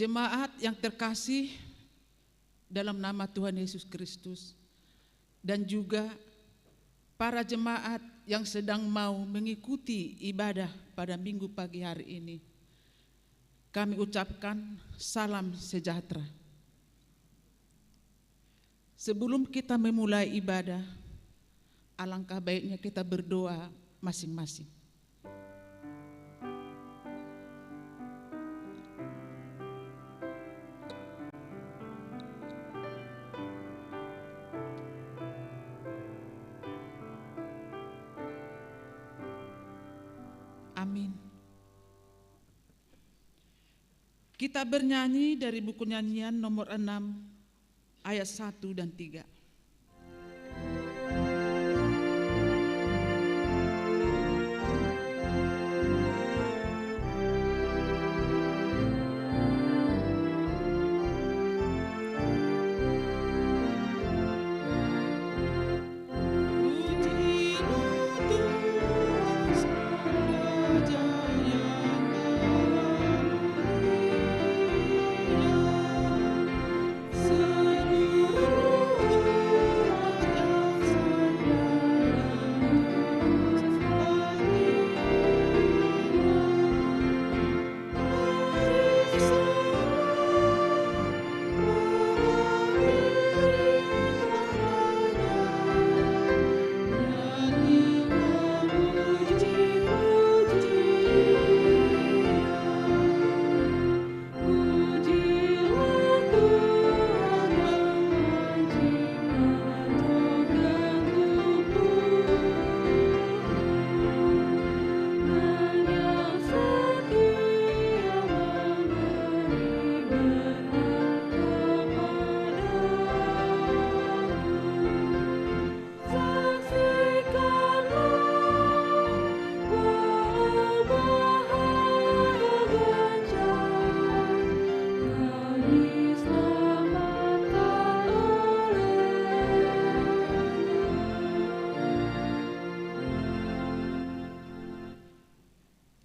Jemaat yang terkasih dalam nama Tuhan Yesus Kristus, dan juga para jemaat yang sedang mau mengikuti ibadah pada minggu pagi hari ini, kami ucapkan salam sejahtera. Sebelum kita memulai ibadah, alangkah baiknya kita berdoa masing-masing. Amin. Kita bernyanyi dari buku nyanyian nomor 6 ayat 1 dan 3.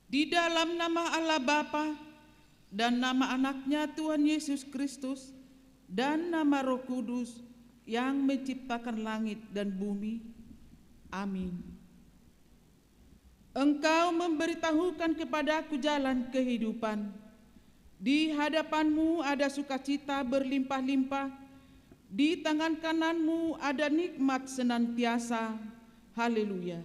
Di dalam nama Allah Bapa dan nama anaknya Tuhan Yesus Kristus dan nama Roh Kudus yang menciptakan langit dan bumi. Amin. Engkau memberitahukan kepadaku jalan kehidupan. Di hadapanmu ada sukacita berlimpah-limpah. Di tangan kananmu ada nikmat senantiasa. Haleluya.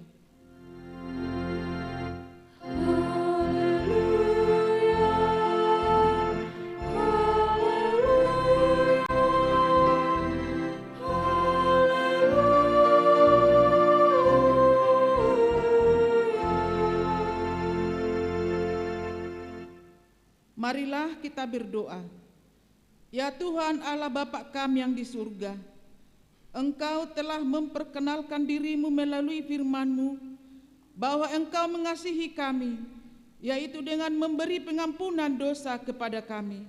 Marilah kita berdoa. Ya Tuhan Allah Bapa kami yang di surga, Engkau telah memperkenalkan dirimu melalui firman-Mu bahwa Engkau mengasihi kami, yaitu dengan memberi pengampunan dosa kepada kami.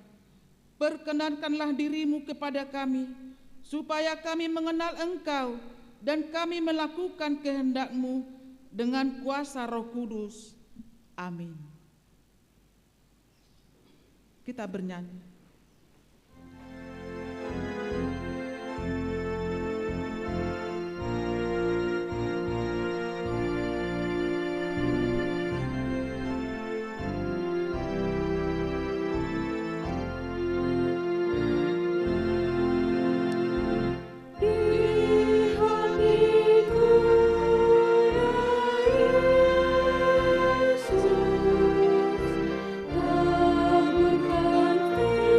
Perkenankanlah dirimu kepada kami, supaya kami mengenal Engkau dan kami melakukan kehendak-Mu dengan kuasa Roh Kudus. Amin. Kita bernyanyi. Tak berganti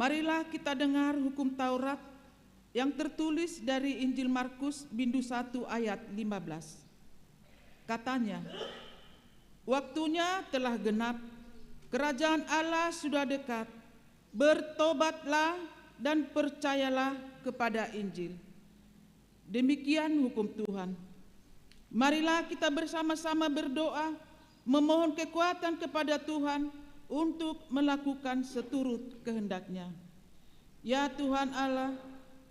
Marilah kita dengar hukum Taurat yang tertulis dari Injil Markus bindu 1 ayat 15. Katanya, waktunya telah genap, kerajaan Allah sudah dekat, bertobatlah dan percayalah kepada Injil. Demikian hukum Tuhan. Marilah kita bersama-sama berdoa, memohon kekuatan kepada Tuhan untuk melakukan seturut kehendak-Nya. Ya Tuhan Allah,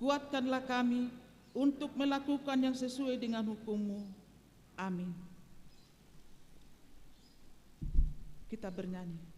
kuatkanlah kami untuk melakukan yang sesuai dengan hukum-Mu. Amin. Kita bernyanyi.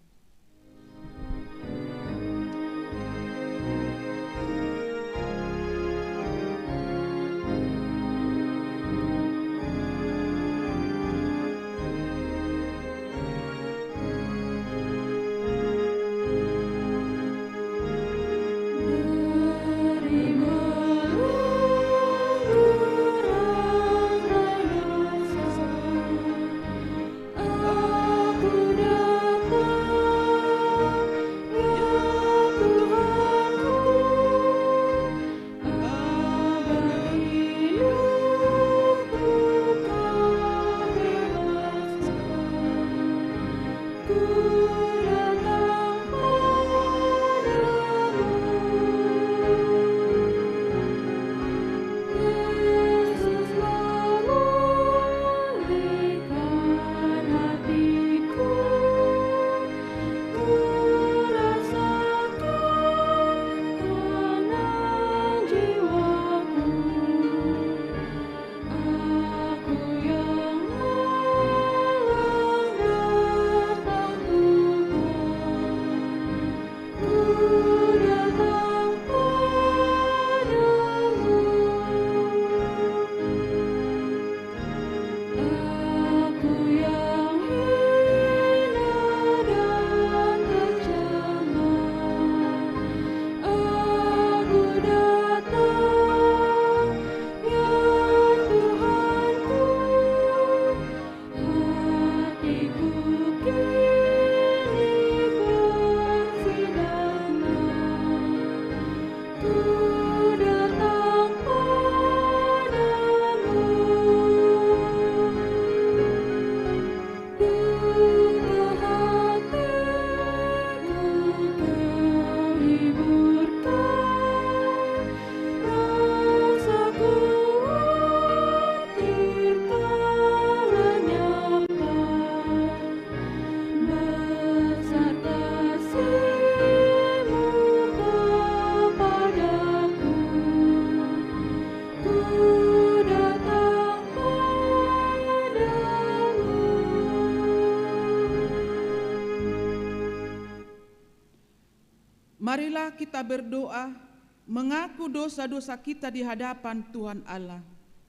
Marilah kita berdoa, mengaku dosa-dosa kita di hadapan Tuhan Allah.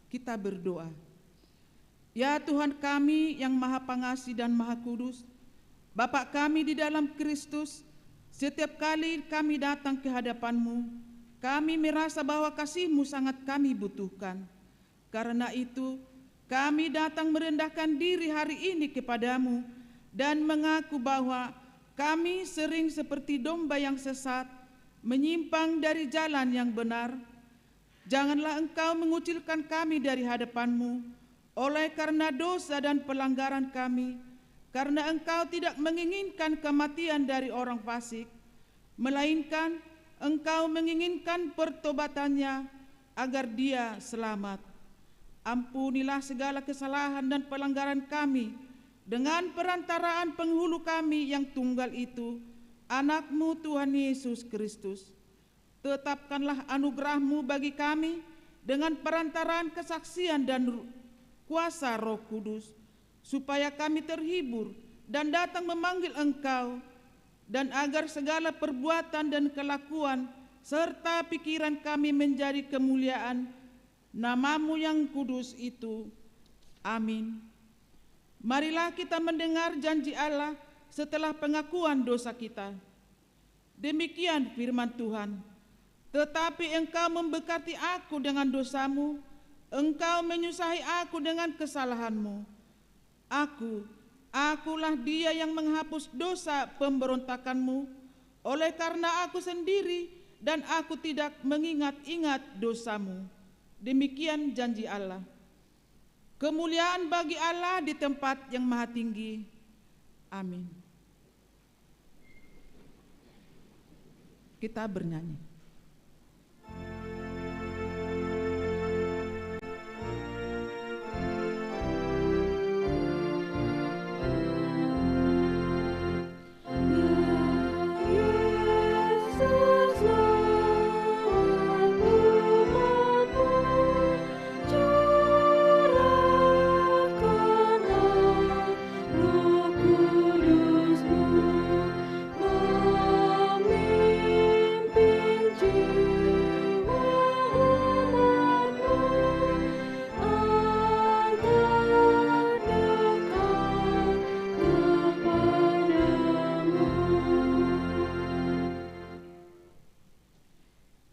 Kita berdoa. Ya Tuhan kami yang Maha Pengasih dan Maha Kudus, Bapa kami di dalam Kristus, setiap kali kami datang ke hadapan-Mu, kami merasa bahwa kasih-Mu sangat kami butuhkan. Karena itu, kami datang merendahkan diri hari ini kepadamu dan mengaku bahwa kami sering seperti domba yang sesat, menyimpang dari jalan yang benar. Janganlah Engkau mengucilkan kami dari hadapan-Mu oleh karena dosa dan pelanggaran kami, karena Engkau tidak menginginkan kematian dari orang fasik, melainkan Engkau menginginkan pertobatannya agar dia selamat. Ampunilah segala kesalahan dan pelanggaran kami dengan perantaraan penghulu kami yang tunggal itu, Anak-Mu Tuhan Yesus Kristus. Tetapkanlah anugerah-Mu bagi kami dengan perantaraan kesaksian dan kuasa Roh Kudus, supaya kami terhibur dan datang memanggil Engkau, dan agar segala perbuatan dan kelakuan serta pikiran kami menjadi kemuliaan nama-Mu yang kudus itu. Amin. Marilah kita mendengar janji Allah setelah pengakuan dosa kita. Demikian firman Tuhan. Tetapi Engkau memberkati aku dengan dosamu, Engkau menyusahi aku dengan kesalahanmu. Akulah dia yang menghapus dosa pemberontakanmu, oleh karena aku sendiri dan aku tidak mengingat-ingat dosamu. Demikian janji Allah. Kemuliaan bagi Allah di tempat yang maha tinggi. Amin. Kita bernyanyi.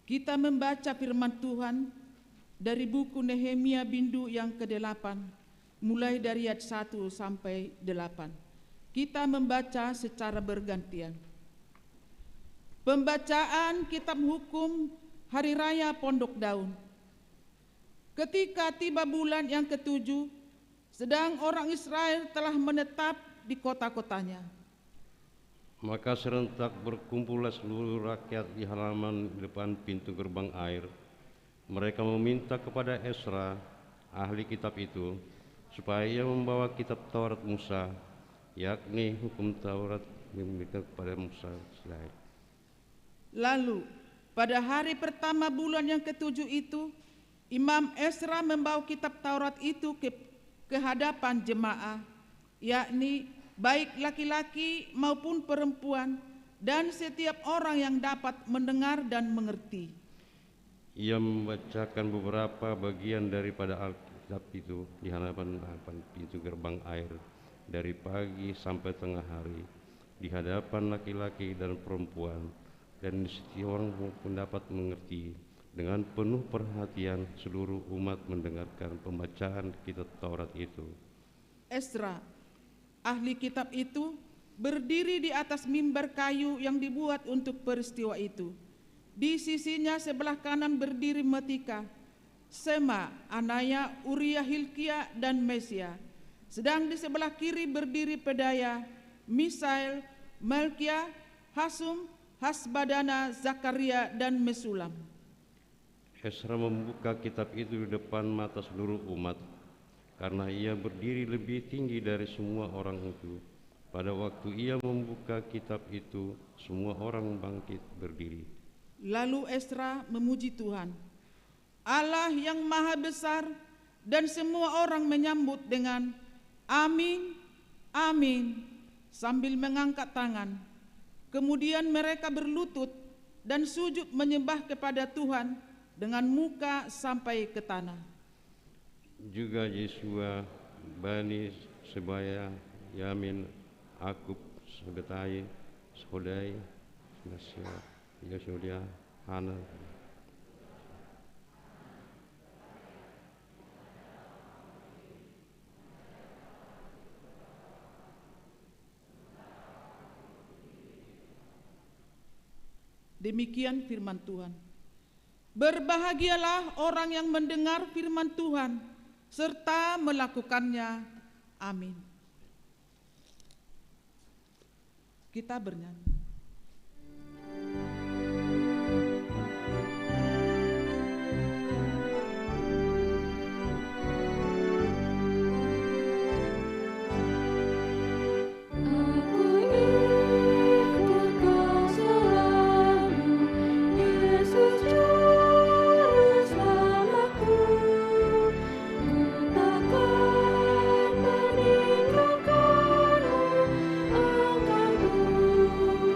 Kita membaca firman Tuhan dari buku Nehemia Bindu yang ke-8, mulai dari ayat 1 sampai 8. Kita membaca secara bergantian. Pembacaan Kitab Hukum Hari Raya Pondok Daun. Ketika tiba bulan yang ke-7, sedang orang Israel telah menetap di kota-kotanya. Maka serentak berkumpullah seluruh rakyat di halaman depan pintu gerbang air. Mereka meminta kepada Esra, ahli kitab itu, supaya ia membawa kitab Taurat Musa, yakni hukum Taurat yang diberikan kepada Musa. Lalu pada hari pertama bulan yang ke-7 itu, Imam Esra membawa kitab Taurat itu ke hadapan jemaah, yakni baik laki-laki maupun perempuan, dan setiap orang yang dapat mendengar dan mengerti. Ia membacakan beberapa bagian daripada Alkitab itu di hadapan pintu gerbang air dari pagi sampai tengah hari, di hadapan laki-laki dan perempuan, dan setiap orang pun dapat mengerti. Dengan penuh perhatian seluruh umat mendengarkan pembacaan kitab Taurat itu. Esra, ahli kitab itu, berdiri di atas mimbar kayu yang dibuat untuk peristiwa itu. Di sisinya sebelah kanan berdiri Metika, Sema, Anaya, Uria, Hilkia, dan Mesia. Sedang di sebelah kiri berdiri Pedaya, Misael, Malkia, Hasum, Hasbadana, Zakaria, dan Mesulam. Esra membuka kitab itu di depan mata seluruh umat, karena ia berdiri lebih tinggi dari semua orang itu. Pada waktu ia membuka kitab itu, semua orang bangkit berdiri. Lalu Esra memuji Tuhan, Allah yang maha besar, dan semua orang menyambut dengan amin, amin, sambil mengangkat tangan. Kemudian mereka berlutut dan sujud menyembah kepada Tuhan dengan muka sampai ke tanah. Juga Yesua, Bani, Sebaya, Yamin, Akub, Sebetai, Shodai, Nasya, Yosudia, Hana. Demikian firman Tuhan. Berbahagialah orang yang mendengar firman Tuhan serta melakukannya. Amin. Kita bernyanyi. Ku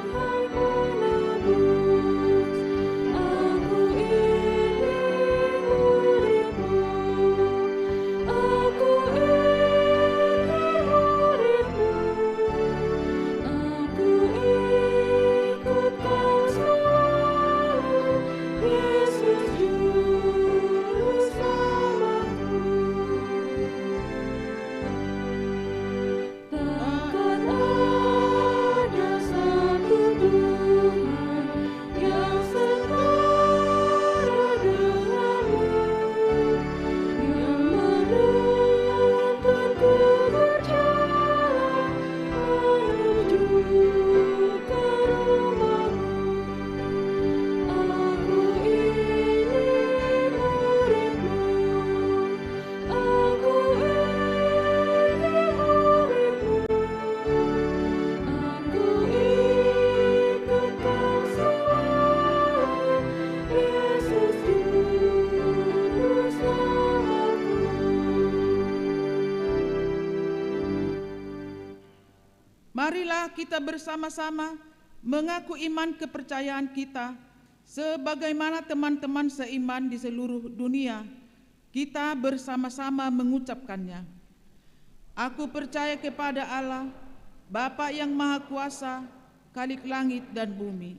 marilah kita bersama-sama mengaku iman kepercayaan kita sebagaimana teman-teman seiman di seluruh dunia. Kita bersama-sama mengucapkannya. Aku percaya kepada Allah, Bapa yang Maha Kuasa, Khalik langit dan bumi.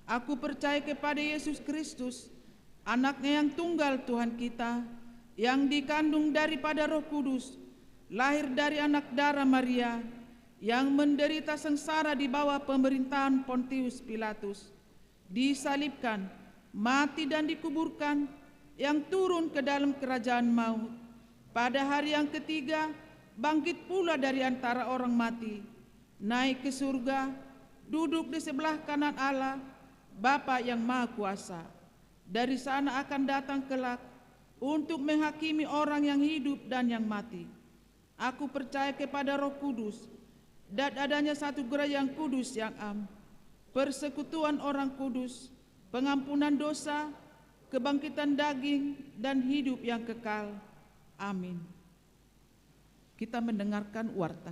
Aku percaya kepada Yesus Kristus, Anaknya yang tunggal Tuhan kita, yang dikandung daripada Roh Kudus, lahir dari anak darah Maria, yang menderita sengsara di bawah pemerintahan Pontius Pilatus, disalibkan, mati dan dikuburkan, yang turun ke dalam kerajaan maut. Pada hari yang ketiga, bangkit pula dari antara orang mati, naik ke surga, duduk di sebelah kanan Allah, Bapa yang Maha Kuasa. Dari sana akan datang kelak untuk menghakimi orang yang hidup dan yang mati. Aku percaya kepada Roh Kudus, dan adanya satu gereja yang kudus yang am, persekutuan orang kudus, pengampunan dosa, kebangkitan daging, dan hidup yang kekal. Amin. Kita mendengarkan warta.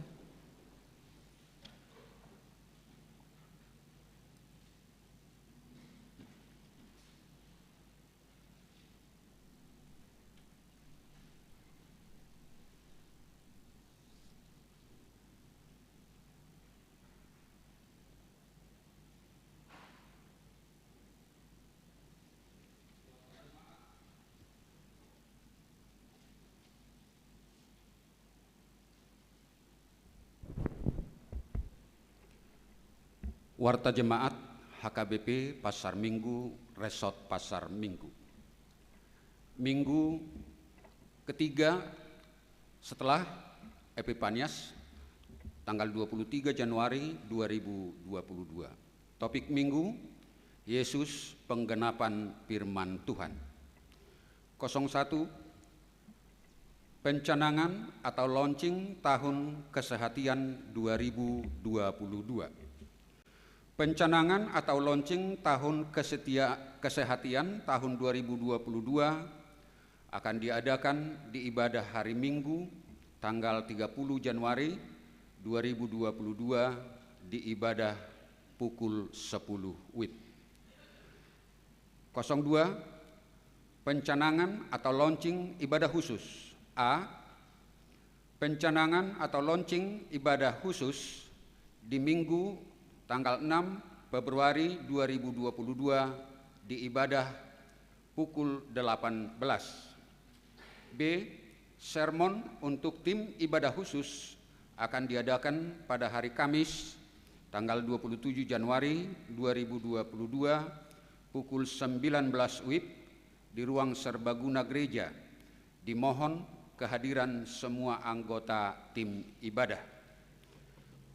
Warta Jemaat HKBP Pasar Minggu, Resort Pasar Minggu. Minggu ketiga setelah Epifanias, tanggal 23 Januari 2022. Topik minggu, Yesus penggenapan firman Tuhan. 01. Pencanangan atau launching tahun kesehatian 2022. Pencanangan atau launching tahun kesehatian tahun 2022 akan diadakan di ibadah hari Minggu tanggal 30 Januari 2022 di ibadah pukul 10 WIB. 02. Pencanangan atau launching ibadah khusus. A. Pencanangan atau launching ibadah khusus di Minggu tanggal 6 Februari 2022 di ibadah pukul 18. B. Sermon untuk tim ibadah khusus akan diadakan pada hari Kamis tanggal 27 Januari 2022 pukul 19 WIB di ruang serbaguna gereja. Dimohon kehadiran semua anggota tim ibadah.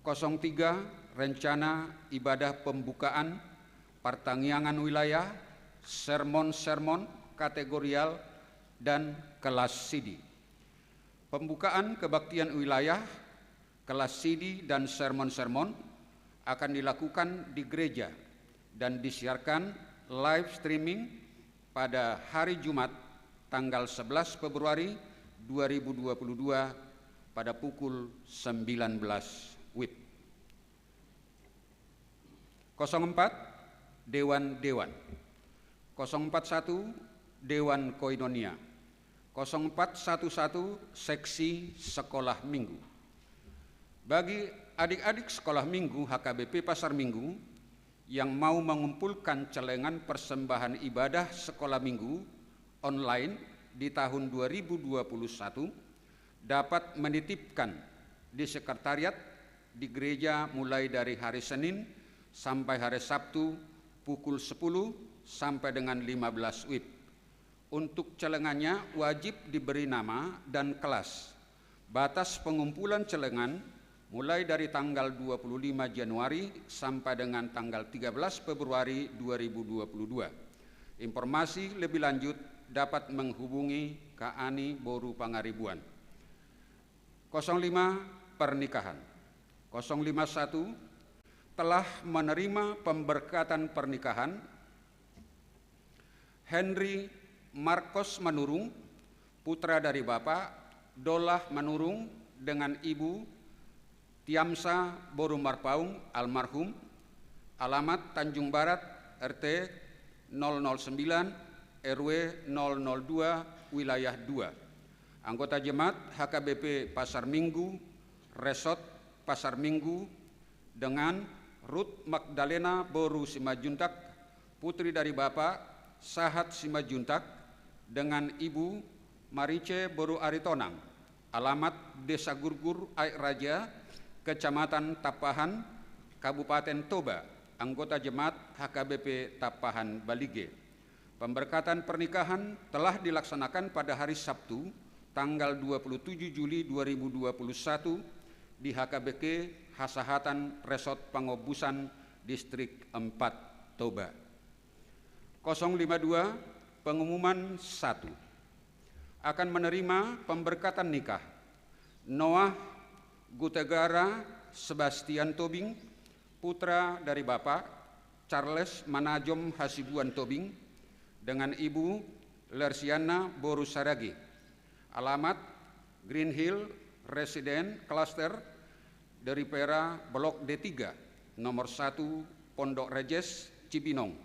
03. Rencana ibadah pembukaan, pertanggiangan wilayah, sermon-sermon kategorial, dan kelas CD. Pembukaan kebaktian wilayah, kelas CD, dan sermon-sermon akan dilakukan di gereja dan disiarkan live streaming pada hari Jumat tanggal 11 Februari 2022 pada pukul 19 WIB. 04. Dewan-dewan. 041. Dewan Koinonia. 0411 Seksi Sekolah Minggu. Bagi adik-adik sekolah minggu HKBP Pasar Minggu yang mau mengumpulkan celengan persembahan ibadah sekolah minggu online di tahun 2021 dapat menitipkan di sekretariat di gereja mulai dari hari Senin sampai hari Sabtu pukul 10 sampai dengan 15 WIB. Untuk celengannya wajib diberi nama dan kelas. Batas pengumpulan celengan mulai dari tanggal 25 Januari sampai dengan tanggal 13 Februari 2022. Informasi lebih lanjut dapat menghubungi Kak Ani Boru Pangaribuan. 05. Pernikahan. 051 telah menerima pemberkatan pernikahan Henry Marcos Manurung, putra dari Bapak Dolah Manurung dengan Ibu Tiamsa Boru Marpaung almarhum, alamat Tanjung Barat RT 009 RW 002 wilayah 2. Anggota jemaat HKBP Pasar Minggu, Resort Pasar Minggu dengan Ruth Magdalena Boru Simajuntak, putri dari Bapak Sahat Simajuntak, dengan Ibu Marice Boru Aritonang, alamat Desa Gurgur Aik Raja, Kecamatan Tapahan, Kabupaten Toba, anggota jemaat HKBP Tapahan Balige. Pemberkatan pernikahan telah dilaksanakan pada hari Sabtu, tanggal 27 Juli 2021 di HKBP Hasahatan Resort Pangobusan, Distrik 4, Toba. 052 pengumuman 1. Akan menerima pemberkatan nikah Noah Gutegara Sebastian Tobing, putra dari Bapak Charles Manajom Hasibuan Tobing, dengan Ibu Lersiana Boru Saragi, alamat Green Hill Residen Cluster dari Pera Blok D3 nomor 1 Pondok Rejes Cibinong,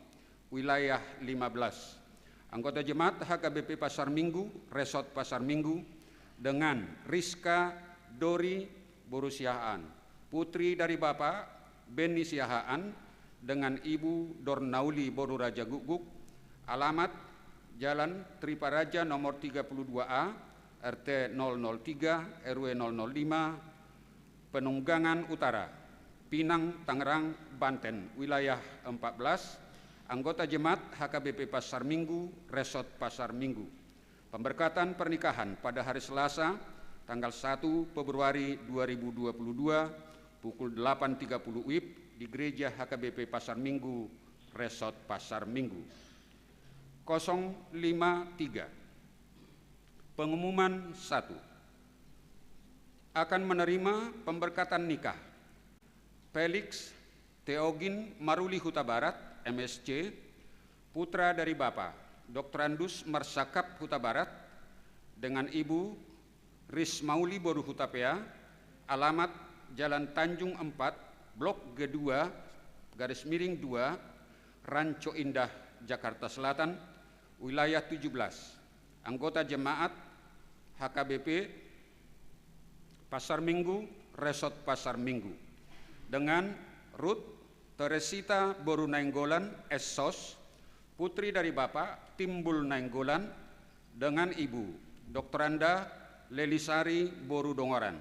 wilayah 15. Anggota jemaat HKBP Pasar Minggu, Resort Pasar Minggu, dengan Rizka Dori Boru Siahaan, putri dari Bapak Beni Siahaan, dengan Ibu Dornauli Boru Raja Guguk, alamat Jalan Triparaja nomor 32A RT 003 RW 005 Penunggangan Utara, Pinang, Tangerang, Banten, wilayah 14. Anggota jemaat HKBP Pasar Minggu, Resort Pasar Minggu. Pemberkatan pernikahan pada hari Selasa tanggal 1 Februari 2022 pukul 8.30 WIB di Gereja HKBP Pasar Minggu, Resort Pasar Minggu. 053 pengumuman 1. Akan menerima pemberkatan nikah Felix Theogin Maruli Huta Barat MSc, putra dari Bapak Dr. Andus Marsakap Huta Barat, dengan Ibu Rismauli Boru Hutapea, alamat Jalan Tanjung 4, Blok G2, garis miring 2, Ranco Indah, Jakarta Selatan, wilayah 17. Anggota jemaat HKBP Pasar Minggu, Resort Pasar Minggu, dengan Ruth Teresita Boru Nainggolan SSOS, putri dari Bapak Timbul Nainggolan, dengan Ibu Dr. Anda Lelisari Boru Dongoran,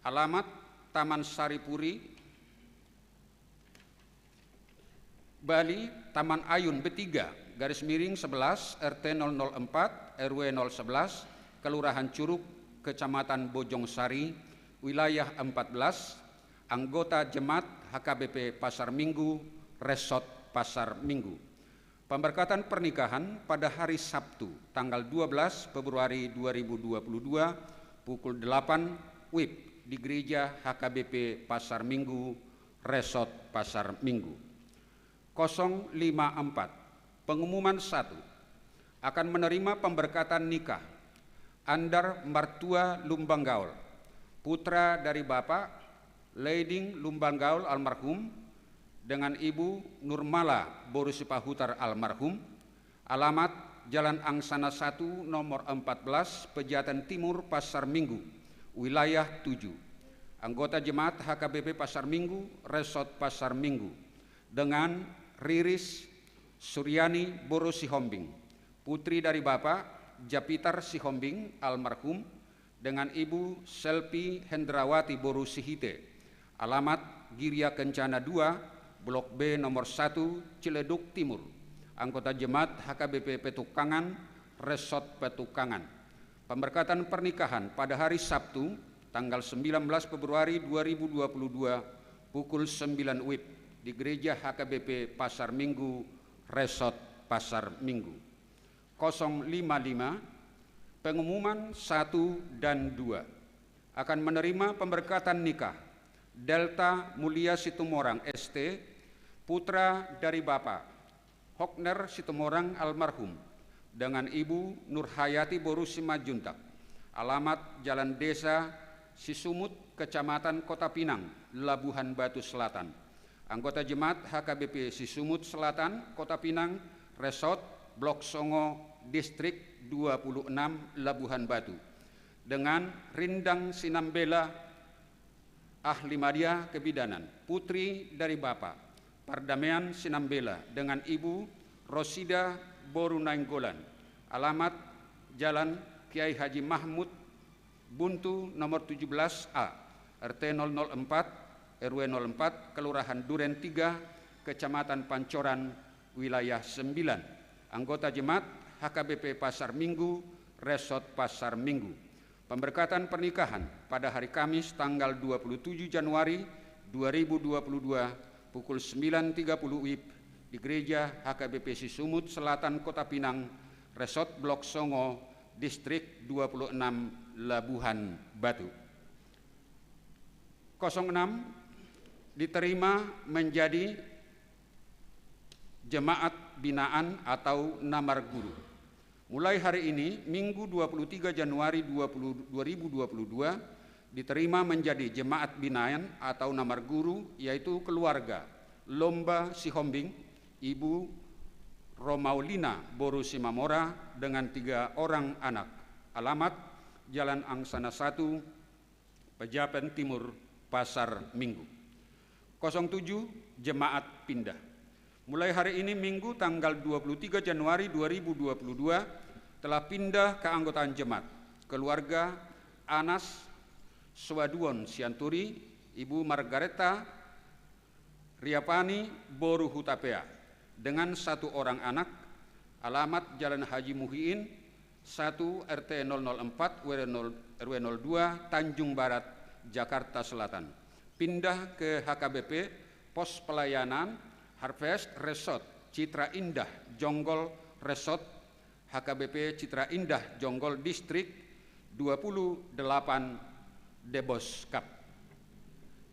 alamat Taman Saripuri, Bali, Taman Ayun B3, garis miring 11 RT 004 RW 011, Kelurahan Curug, Kecamatan Bojong Sari, wilayah 14. Anggota jemaat HKBP Pasar Minggu, Resort Pasar Minggu. Pemberkatan pernikahan pada hari Sabtu tanggal 12 Februari 2022 pukul 8 WIB di Gereja HKBP Pasar Minggu, Resort Pasar Minggu. 054 pengumuman 1. Akan menerima pemberkatan nikah Andar Martua Lumbanggaul, putra dari Bapak Leiding Lumbanggaul almarhum, dengan Ibu Nurmala Boru Sipahutar almarhum, alamat Jalan Angsana 1 nomor 14 Pejaten Timur Pasar Minggu, wilayah 7. Anggota jemaat HKBP Pasar Minggu, Resort Pasar Minggu, dengan Riris Suryani Boru Sihombing, putri dari Bapak Japitar Sihombing almarhum, dengan Ibu Selpi Hendrawati Boru Sihite, alamat Giria Kencana 2 Blok B nomor 1 Ciledug Timur. Anggota jemaat HKBP Petukangan, Resort Petukangan. Pemberkatan pernikahan pada hari Sabtu tanggal 19 Februari 2022 pukul 9 WIB di Gereja HKBP Pasar Minggu, Resort Pasar Minggu. 055 pengumuman 1 dan 2. Akan menerima pemberkatan nikah Delta Mulia Situmorang ST, putra dari Bapak Hokner Situmorang almarhum, dengan Ibu Nurhayati Boru Simajuntak, alamat Jalan Desa Sisumut Kecamatan Kota Pinang, Labuhan Batu Selatan. Anggota Jemaat HKBP Sisumut Selatan, Kota Pinang, Resort, Blok Songo, Distrik 26, Labuhan Batu. Dengan Rindang Sinambela, Ahli Madya Kebidanan, putri dari Bapak Pardamaian Sinambela, dengan Ibu Rosida Boru Nainggolan. Alamat Jalan Kiai Haji Mahmud Buntu nomor 17A, RT 004, RW 04, Kelurahan Duren 3, Kecamatan Pancoran, Wilayah 9. Anggota Jemaat HKBP Pasar Minggu, Resort Pasar Minggu. Pemberkatan pernikahan pada hari Kamis tanggal 27 Januari 2022 pukul 9.30 WIB di Gereja HKBP Sisumut Selatan Kota Pinang, Resort Blok Songo, Distrik 26, Labuhan Batu. 06 diterima menjadi jemaat binaan atau namar guru. Mulai hari ini, Minggu 23 Januari 2022, diterima menjadi jemaat binaan atau namar guru, yaitu keluarga Lomba Sihombing, Ibu Romaulina Boru Simamora dengan 3 orang anak. Alamat Jalan Angsana 1, Pejaten Timur, Pasar Minggu. 07 jemaat pindah. Mulai hari ini Minggu tanggal 23 Januari 2022 telah pindah ke anggotaan jemaat keluarga Anas Swaduon Sianturi, Ibu Margareta Riapani Boru Hutapea dengan 1 orang anak. Alamat Jalan Haji Muhyiddin 1 RT 004 RW 02 Tanjung Barat, Jakarta Selatan. Pindah ke HKBP Pos Pelayanan Harvest Resort Citra Indah Jonggol Resort HKBP Citra Indah Jonggol Distrik 28 Debos Kap.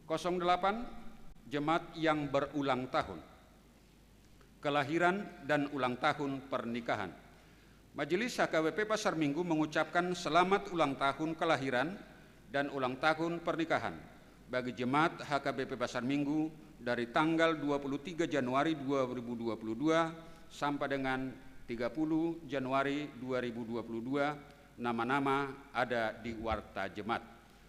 08 jemaat yang berulang tahun, kelahiran dan ulang tahun pernikahan. Majelis HKBP Pasar Minggu mengucapkan selamat ulang tahun kelahiran dan ulang tahun pernikahan bagi jemaat HKBP Pasar Minggu dari tanggal 23 Januari 2022 sampai dengan 30 Januari 2022. Nama-nama ada di Warta Jemaat.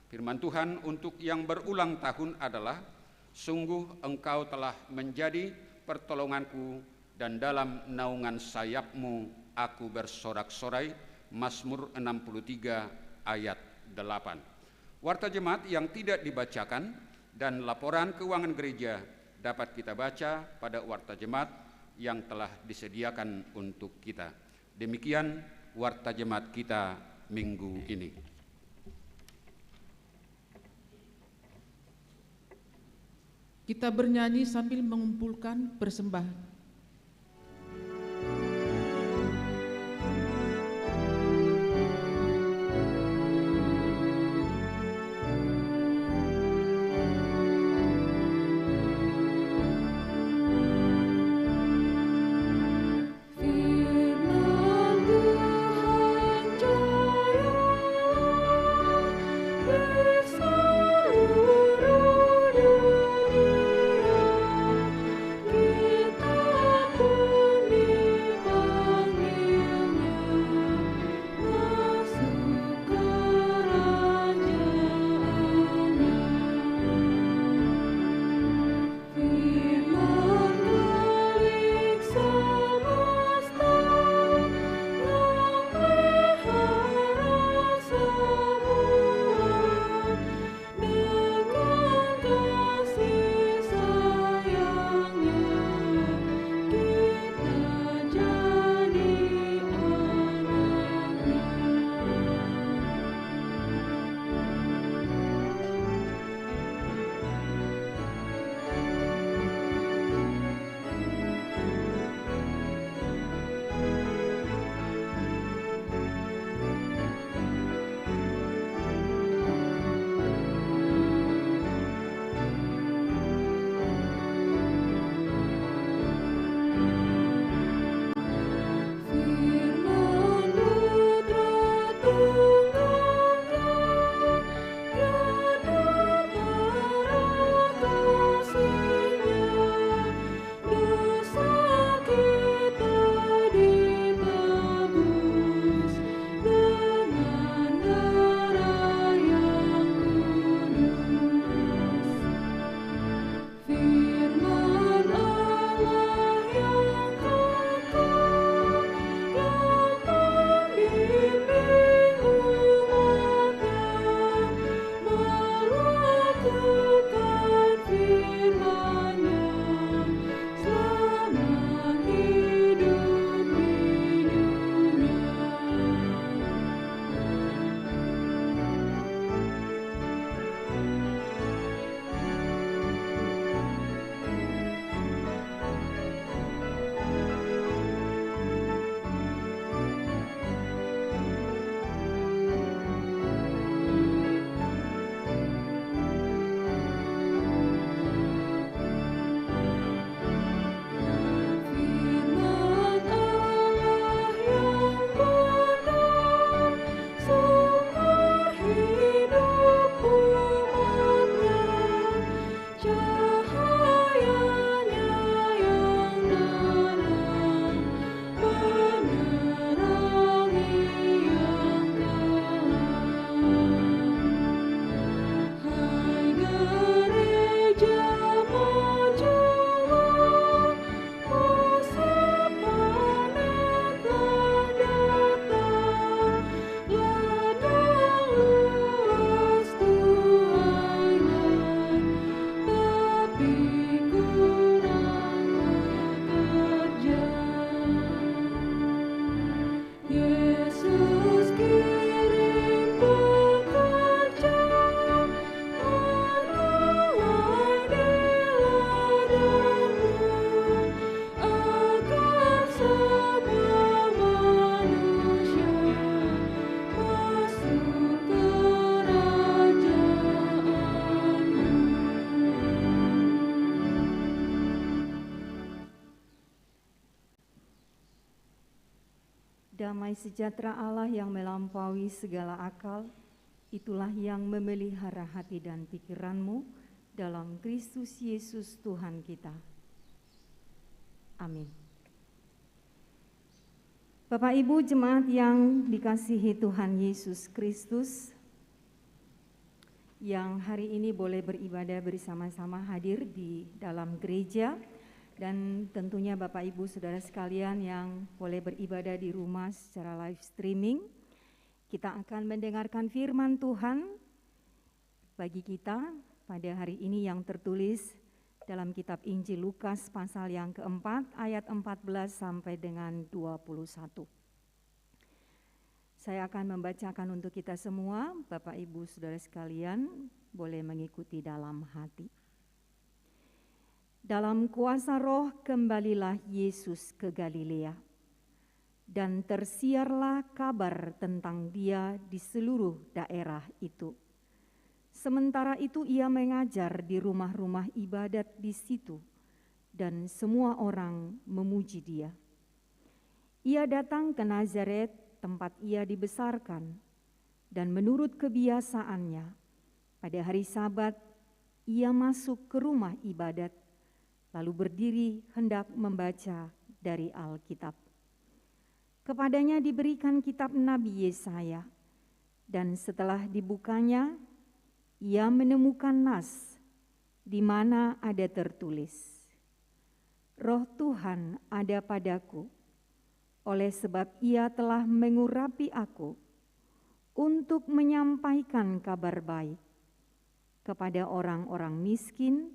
Firman Tuhan untuk yang berulang tahun adalah, sungguh engkau telah menjadi pertolonganku dan dalam naungan sayapmu aku bersorak-sorai. Mazmur 63 ayat 8. Warta Jemaat yang tidak dibacakan dan laporan keuangan gereja dapat kita baca pada Warta Jemaat yang telah disediakan untuk kita. Demikian Warta Jemaat kita minggu ini. Kita bernyanyi sambil mengumpulkan persembahan. Kita damai sejahtera Allah yang melampaui segala akal, itulah yang memelihara hati dan pikiranmu dalam Kristus Yesus Tuhan kita. Amin. Bapak Ibu jemaat yang dikasihi Tuhan Yesus Kristus, yang hari ini boleh beribadah bersama-sama hadir di dalam gereja, dan tentunya Bapak Ibu Saudara sekalian yang boleh beribadah di rumah secara live streaming. Kita akan mendengarkan firman Tuhan bagi kita pada hari ini yang tertulis dalam kitab Injil Lukas pasal yang keempat ayat 14 sampai dengan 21. Saya akan membacakan untuk kita semua, Bapak Ibu Saudara sekalian boleh mengikuti dalam hati. Dalam kuasa Roh kembalilah Yesus ke Galilea, dan tersiarlah kabar tentang Dia di seluruh daerah itu. Sementara itu ia mengajar di rumah-rumah ibadat di situ, dan semua orang memuji Dia. Ia datang ke Nazaret, tempat Ia dibesarkan, dan menurut kebiasaannya, pada hari Sabat Ia masuk ke rumah ibadat, lalu berdiri hendak membaca dari Alkitab. Kepadanya diberikan kitab Nabi Yesaya, dan setelah dibukanya, ia menemukan nas di mana ada tertulis, Roh Tuhan ada padaku, oleh sebab Ia telah mengurapi aku untuk menyampaikan kabar baik kepada orang-orang miskin,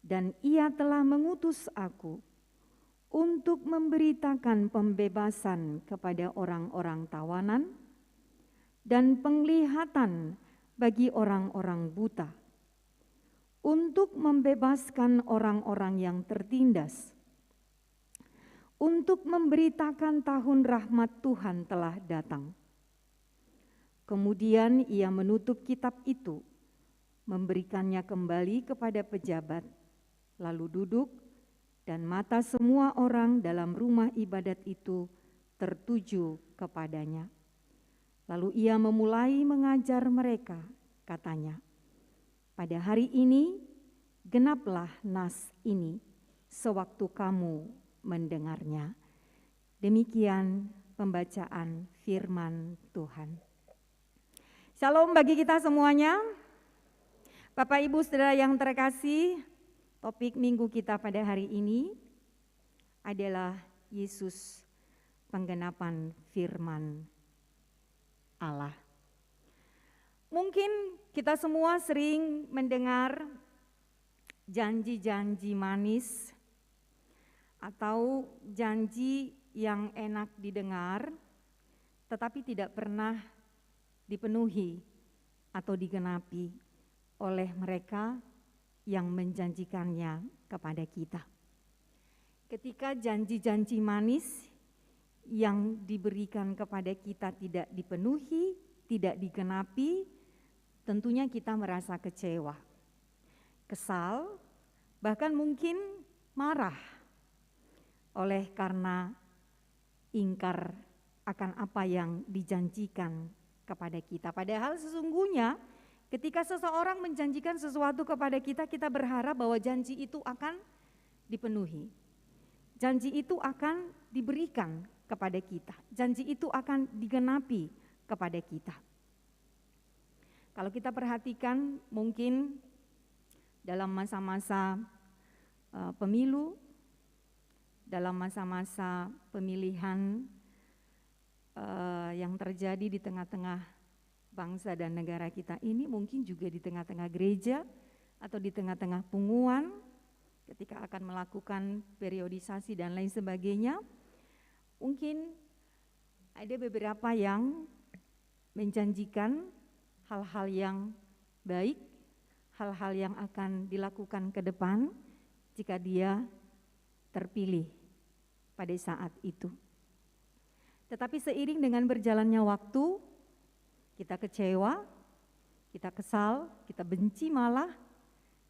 dan Ia telah mengutus aku untuk memberitakan pembebasan kepada orang-orang tawanan dan penglihatan bagi orang-orang buta, untuk membebaskan orang-orang yang tertindas, untuk memberitakan tahun rahmat Tuhan telah datang. Kemudian ia menutup kitab itu, memberikannya kembali kepada pejabat, lalu duduk, dan mata semua orang dalam rumah ibadat itu tertuju kepadanya. Lalu ia memulai mengajar mereka, katanya, pada hari ini genaplah nas ini sewaktu kamu mendengarnya. Demikian pembacaan firman Tuhan. Shalom bagi kita semuanya. Bapak Ibu Saudara yang terkasih, topik minggu kita pada hari ini adalah Yesus, penggenapan firman Allah. Mungkin kita semua sering mendengar janji-janji manis atau janji yang enak didengar, tetapi tidak pernah dipenuhi atau digenapi oleh mereka yang menjanjikannya kepada kita. Ketika janji-janji manis yang diberikan kepada kita tidak dipenuhi, tidak digenapi, tentunya kita merasa kecewa, kesal, bahkan mungkin marah oleh karena ingkar akan apa yang dijanjikan kepada kita. Padahal sesungguhnya ketika seseorang menjanjikan sesuatu kepada kita, kita berharap bahwa janji itu akan dipenuhi. Janji itu akan diberikan kepada kita. Janji itu akan digenapi kepada kita. Kalau kita perhatikan mungkin dalam masa-masa pemilu, dalam masa-masa pemilihan yang terjadi di tengah-tengah bangsa dan negara kita ini, mungkin juga di tengah-tengah gereja atau di tengah-tengah punguan, ketika akan melakukan periodisasi dan lain sebagainya, mungkin ada beberapa yang menjanjikan hal-hal yang baik, hal-hal yang akan dilakukan ke depan jika dia terpilih pada saat itu. Tetapi seiring dengan berjalannya waktu, kita kecewa, kita kesal, kita benci malah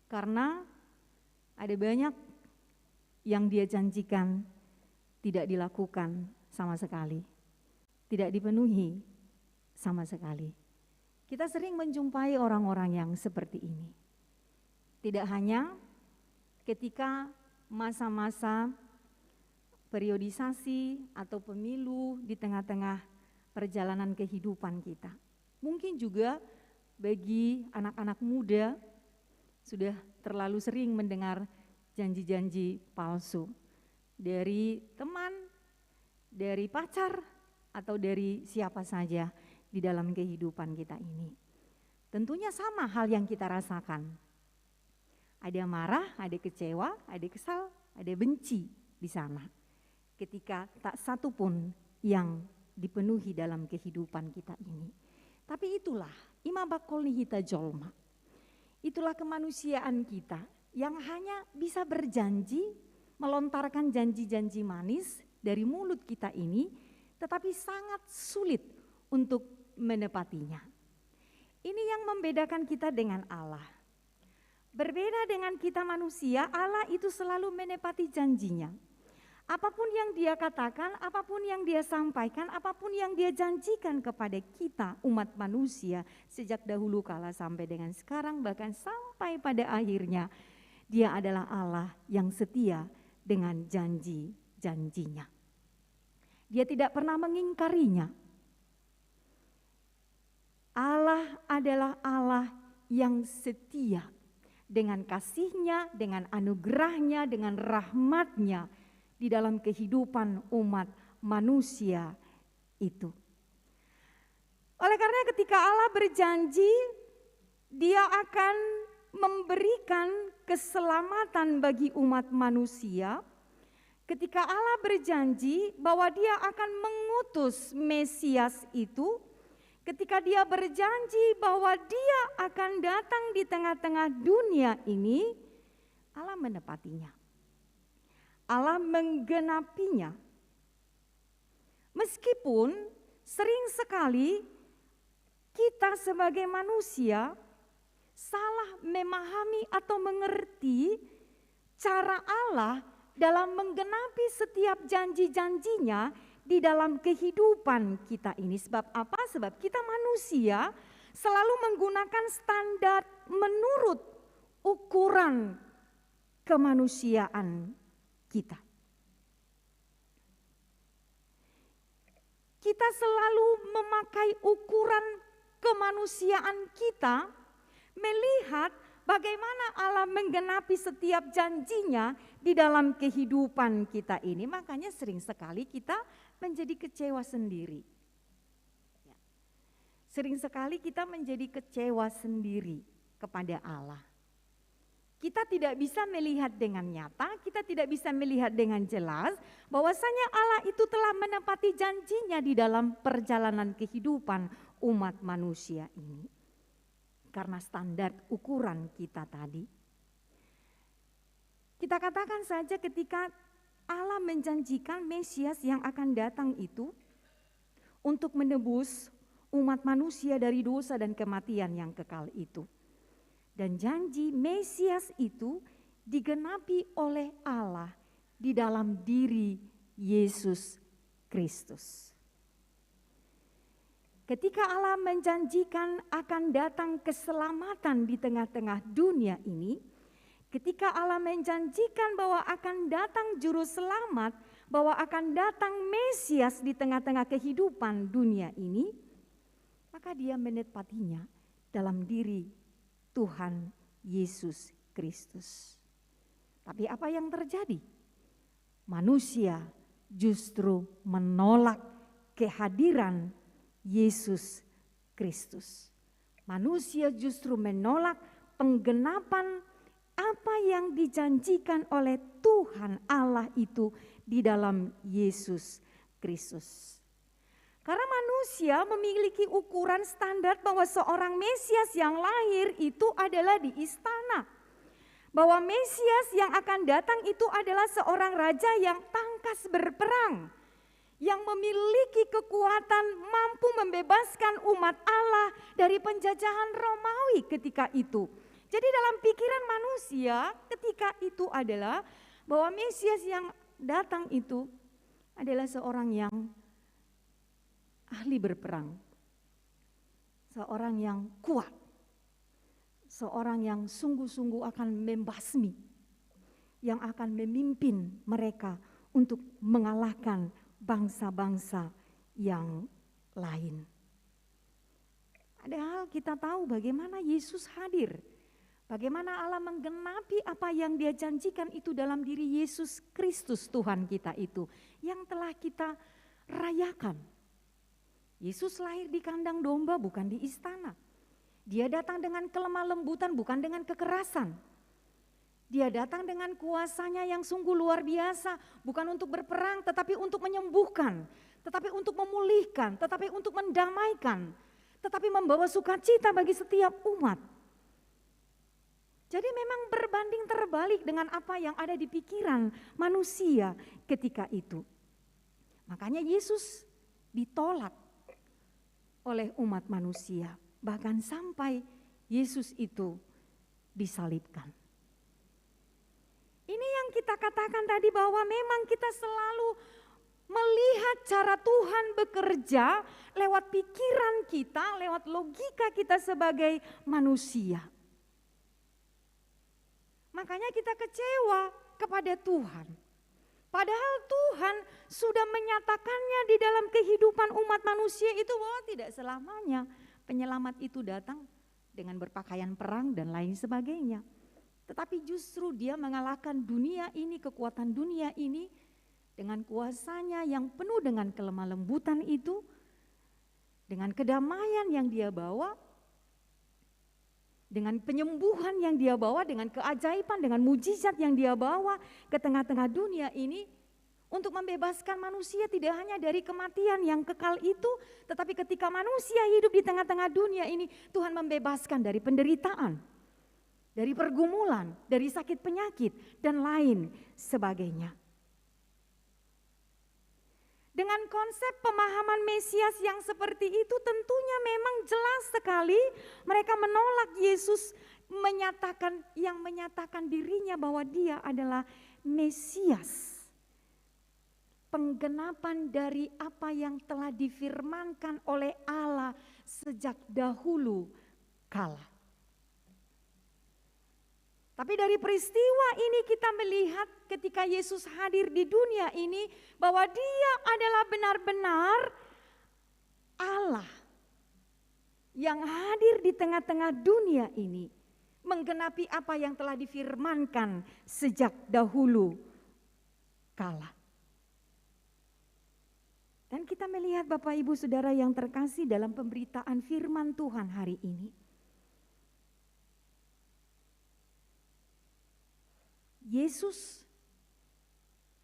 karena ada banyak yang dia janjikan tidak dilakukan sama sekali. tidak dipenuhi sama sekali. Kita sering menjumpai orang-orang yang seperti ini. Tidak hanya ketika masa-masa periodisasi atau pemilu di tengah-tengah perjalanan kehidupan kita. Mungkin juga bagi anak-anak muda sudah terlalu sering mendengar janji-janji palsu dari teman, dari pacar, atau dari siapa saja di dalam kehidupan kita ini. Tentunya sama hal yang kita rasakan. Ada marah, ada kecewa, ada kesal, ada benci di sana. Ketika tak satu pun yang dipenuhi dalam kehidupan kita ini. Tapi itulah ima bakol nihita jolma. Itulah kemanusiaan kita yang hanya bisa berjanji, melontarkan janji-janji manis dari mulut kita ini, tetapi sangat sulit untuk menepatinya. Ini yang membedakan kita dengan Allah. Berbeda dengan kita manusia, Allah itu selalu menepati janjinya. Apapun yang Dia katakan, apapun yang Dia sampaikan, apapun yang Dia janjikan kepada kita umat manusia sejak dahulu kala sampai dengan sekarang, bahkan sampai pada akhirnya, Dia adalah Allah yang setia dengan janji-janjinya. Dia tidak pernah mengingkarinya. Allah adalah Allah yang setia dengan kasih-Nya, dengan anugerah-Nya, dengan rahmat-Nya di dalam kehidupan umat manusia itu. Oleh karena ketika Allah berjanji, Dia akan memberikan keselamatan bagi umat manusia. Ketika Allah berjanji bahwa Dia akan mengutus Mesias itu, ketika Dia berjanji bahwa Dia akan datang di tengah-tengah dunia ini, Allah menepatinya. Allah menggenapinya. Meskipun sering sekali kita sebagai manusia salah memahami atau mengerti cara Allah dalam menggenapi setiap janji-janjinya di dalam kehidupan kita ini. Sebab apa? Sebab kita manusia selalu menggunakan standar menurut ukuran kemanusiaan kita. Kita selalu memakai ukuran kemanusiaan kita, melihat bagaimana Allah menggenapi setiap janjinya di dalam kehidupan kita ini. Makanya sering sekali kita menjadi kecewa sendiri. Sering sekali kita menjadi kecewa sendiri kepada Allah. Kita tidak bisa melihat dengan nyata, kita tidak bisa melihat dengan jelas bahwasanya Allah itu telah menepati janjinya di dalam perjalanan kehidupan umat manusia ini. Karena standar ukuran kita tadi. Kita katakan saja ketika Allah menjanjikan Mesias yang akan datang itu untuk menebus umat manusia dari dosa dan kematian yang kekal itu. Dan janji Mesias itu digenapi oleh Allah di dalam diri Yesus Kristus. Ketika Allah menjanjikan akan datang keselamatan di tengah-tengah dunia ini, ketika Allah menjanjikan bahwa akan datang juru selamat, bahwa akan datang Mesias di tengah-tengah kehidupan dunia ini, maka Dia menepatinya dalam diri Tuhan Yesus Kristus. Tapi apa yang terjadi? Manusia justru menolak kehadiran Yesus Kristus. Manusia justru menolak penggenapan apa yang dijanjikan oleh Tuhan Allah itu di dalam Yesus Kristus. Karena manusia memiliki ukuran standar bahwa seorang Mesias yang lahir itu adalah di istana. Bahwa Mesias yang akan datang itu adalah seorang raja yang tangkas berperang. Yang memiliki kekuatan mampu membebaskan umat Allah dari penjajahan Romawi ketika itu. Jadi dalam pikiran manusia ketika itu adalah bahwa Mesias yang datang itu adalah seorang yang ahli berperang, seorang yang kuat, seorang yang sungguh-sungguh akan membasmi, yang akan memimpin mereka untuk mengalahkan bangsa-bangsa yang lain. Padahal kita tahu bagaimana Yesus hadir, bagaimana Allah menggenapi apa yang Dia janjikan itu dalam diri Yesus Kristus Tuhan kita itu, yang telah kita rayakan. Yesus lahir di kandang domba, bukan di istana. Dia datang dengan kelemah lembutan, bukan dengan kekerasan. Dia datang dengan kuasanya yang sungguh luar biasa, bukan untuk berperang, tetapi untuk menyembuhkan, tetapi untuk memulihkan, tetapi untuk mendamaikan, tetapi membawa sukacita bagi setiap umat. Jadi memang berbanding terbalik dengan apa yang ada di pikiran manusia ketika itu. Makanya Yesus ditolak oleh umat manusia, bahkan sampai Yesus itu disalibkan. Ini yang kita katakan tadi, bahwa memang kita selalu melihat cara Tuhan bekerja lewat pikiran kita, lewat logika kita sebagai manusia. Makanya kita kecewa kepada Tuhan. Padahal Tuhan sudah menyatakannya di dalam kehidupan umat manusia itu bahwa tidak selamanya penyelamat itu datang dengan berpakaian perang dan lain sebagainya. Tetapi justru Dia mengalahkan dunia ini, kekuatan dunia ini, dengan kuasanya yang penuh dengan kelemah lembutan itu, dengan kedamaian yang Dia bawa, dengan penyembuhan yang Dia bawa, dengan keajaiban, dengan mujizat yang Dia bawa ke tengah-tengah dunia ini, untuk membebaskan manusia tidak hanya dari kematian yang kekal itu, tetapi ketika manusia hidup di tengah-tengah dunia ini, Tuhan membebaskan dari penderitaan, dari pergumulan, dari sakit penyakit, dan lain sebagainya. Dengan konsep pemahaman Mesias yang seperti itu, tentunya memang jelas sekali mereka menolak Yesus yang menyatakan dirinya bahwa Dia adalah Mesias. Penggenapan dari apa yang telah difirmankan oleh Allah sejak dahulu kala. Tapi dari peristiwa ini kita melihat ketika Yesus hadir di dunia ini, bahwa Dia adalah benar-benar Allah yang hadir di tengah-tengah dunia ini, menggenapi apa yang telah difirmankan sejak dahulu kala. Dan kita melihat Bapak Ibu Saudara yang terkasih dalam pemberitaan firman Tuhan hari ini, Yesus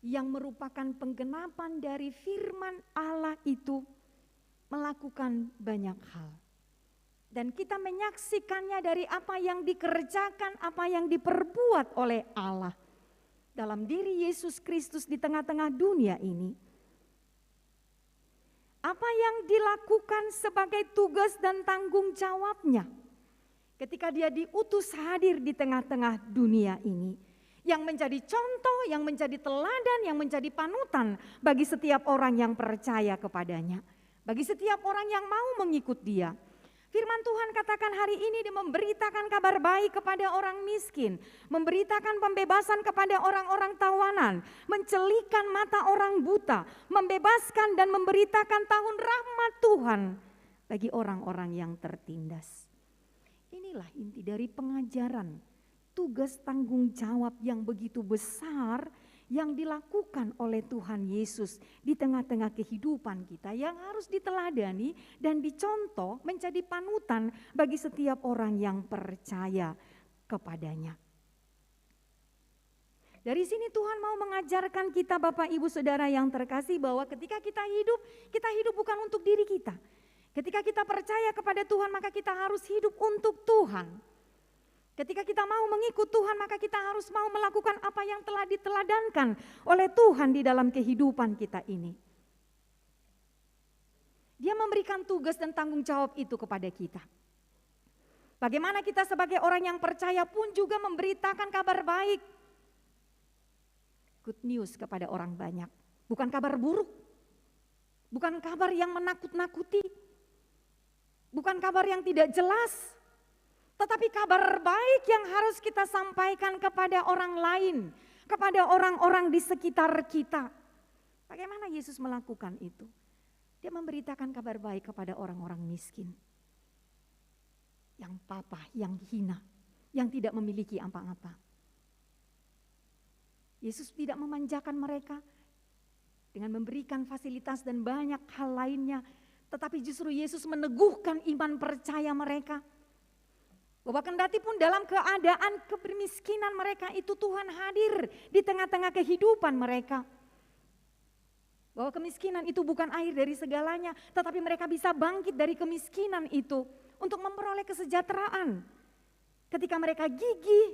yang merupakan penggenapan dari firman Allah itu melakukan banyak hal. Dan kita menyaksikannya dari apa yang dikerjakan, apa yang diperbuat oleh Allah dalam diri Yesus Kristus di tengah-tengah dunia ini. Apa yang dilakukan sebagai tugas dan tanggung jawabnya ketika Dia diutus hadir di tengah-tengah dunia ini, yang menjadi contoh, yang menjadi teladan, yang menjadi panutan bagi setiap orang yang percaya kepadanya, bagi setiap orang yang mau mengikut Dia. Firman Tuhan katakan hari ini Dia memberitakan kabar baik kepada orang miskin, memberitakan pembebasan kepada orang-orang tawanan, mencelikan mata orang buta, membebaskan dan memberitakan tahun rahmat Tuhan bagi orang-orang yang tertindas. Inilah inti dari pengajaran, tugas tanggung jawab yang begitu besar yang dilakukan oleh Tuhan Yesus di tengah-tengah kehidupan kita, yang harus diteladani dan dicontoh menjadi panutan bagi setiap orang yang percaya kepadanya. Dari sini Tuhan mau mengajarkan kita Bapak Ibu Saudara yang terkasih, bahwa ketika kita hidup bukan untuk diri kita. Ketika kita percaya kepada Tuhan, maka kita harus hidup untuk Tuhan. Ketika kita mau mengikut Tuhan, maka kita harus mau melakukan apa yang telah diteladankan oleh Tuhan di dalam kehidupan kita ini. Dia memberikan tugas dan tanggung jawab itu kepada kita. Bagaimana kita sebagai orang yang percaya pun juga memberitakan kabar baik, good news kepada orang banyak, bukan kabar buruk. bukan kabar yang menakut-nakuti, bukan kabar yang tidak jelas, tetapi kabar baik yang harus kita sampaikan kepada orang lain, kepada orang-orang di sekitar kita. Bagaimana Yesus melakukan itu? Dia memberitakan kabar baik kepada orang-orang miskin, yang papa, yang hina, yang tidak memiliki apa-apa. Yesus tidak memanjakan mereka dengan memberikan fasilitas dan banyak hal lainnya, tetapi justru Yesus meneguhkan iman percaya mereka. Bahwa kendati pun dalam keadaan kebermiskinan mereka itu, Tuhan hadir di tengah-tengah kehidupan mereka. Bahwa kemiskinan itu bukan akhir dari segalanya, tetapi mereka bisa bangkit dari kemiskinan itu untuk memperoleh kesejahteraan. Ketika mereka gigih,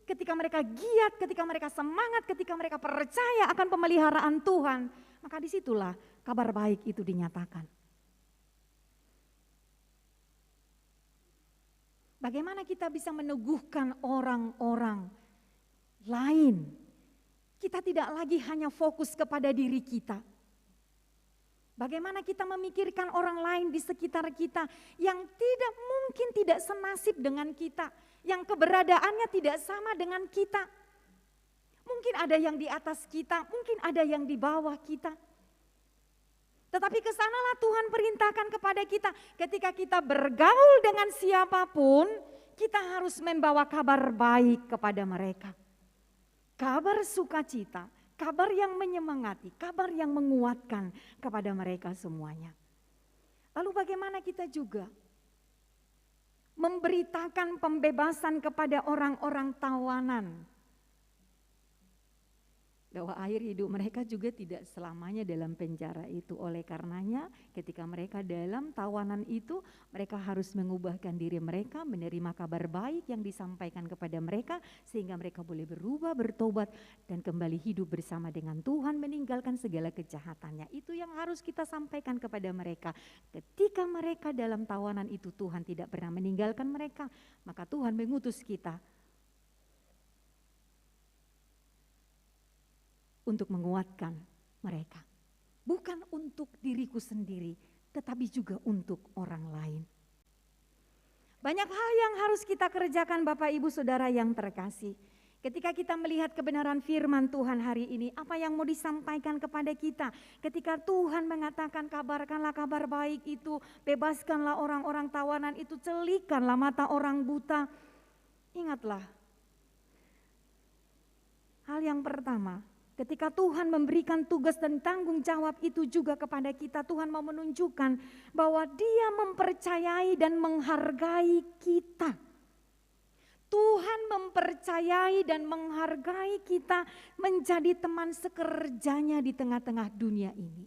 ketika mereka giat, ketika mereka semangat, ketika mereka percaya akan pemeliharaan Tuhan, maka disitulah kabar baik itu dinyatakan. Bagaimana kita bisa meneguhkan orang-orang lain? Kita tidak lagi hanya fokus kepada diri kita. Bagaimana kita memikirkan orang lain di sekitar kita yang tidak mungkin tidak senasib dengan kita, yang keberadaannya tidak sama dengan kita. Mungkin ada yang di atas kita, mungkin ada yang di bawah kita. Tetapi kesanalah Tuhan perintahkan kepada kita, ketika kita bergaul dengan siapapun, kita harus membawa kabar baik kepada mereka. Kabar sukacita, kabar yang menyemangati, kabar yang menguatkan kepada mereka semuanya. Lalu bagaimana kita juga memberitakan pembebasan kepada orang-orang tawanan, bahwa akhir hidup mereka juga tidak selamanya dalam penjara itu. Oleh karenanya ketika mereka dalam tawanan itu, mereka harus mengubahkan diri mereka, menerima kabar baik yang disampaikan kepada mereka, sehingga mereka boleh berubah, bertobat, dan kembali hidup bersama dengan Tuhan, meninggalkan segala kejahatannya. Itu yang harus kita sampaikan kepada mereka. Ketika mereka dalam tawanan itu, Tuhan tidak pernah meninggalkan mereka, maka Tuhan mengutus kita untuk menguatkan mereka. Bukan untuk diriku sendiri, tetapi juga untuk orang lain. Banyak hal yang harus kita kerjakan Bapak Ibu Saudara yang terkasih. Ketika kita melihat kebenaran firman Tuhan hari ini, apa yang mau disampaikan kepada kita? Ketika Tuhan mengatakan kabarkanlah kabar baik itu, bebaskanlah orang-orang tawanan itu, celikanlah mata orang buta. Ingatlah, hal yang pertama, ketika Tuhan memberikan tugas dan tanggung jawab itu juga kepada kita, Tuhan mau menunjukkan bahwa Dia mempercayai dan menghargai kita. Tuhan mempercayai dan menghargai kita menjadi teman sekerjanya di tengah-tengah dunia ini.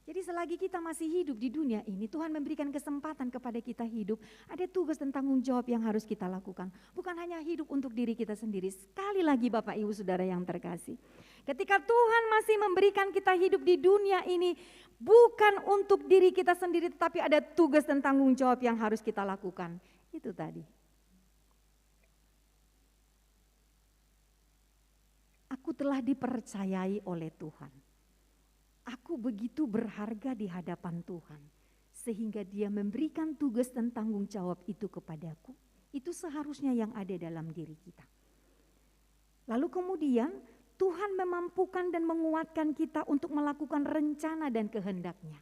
Jadi selagi kita masih hidup di dunia ini, Tuhan memberikan kesempatan kepada kita hidup. Ada tugas dan tanggung jawab yang harus kita lakukan. Bukan hanya hidup untuk diri kita sendiri. Sekali lagi Bapak Ibu Saudara yang terkasih, ketika Tuhan masih memberikan kita hidup di dunia ini, bukan untuk diri kita sendiri, tetapi ada tugas dan tanggung jawab yang harus kita lakukan. Itu tadi. Aku telah dipercayai oleh Tuhan. Aku begitu berharga di hadapan Tuhan, sehingga Dia memberikan tugas dan tanggung jawab itu kepadaku. Itu seharusnya yang ada dalam diri kita. Lalu kemudian Tuhan memampukan dan menguatkan kita untuk melakukan rencana dan kehendak-Nya.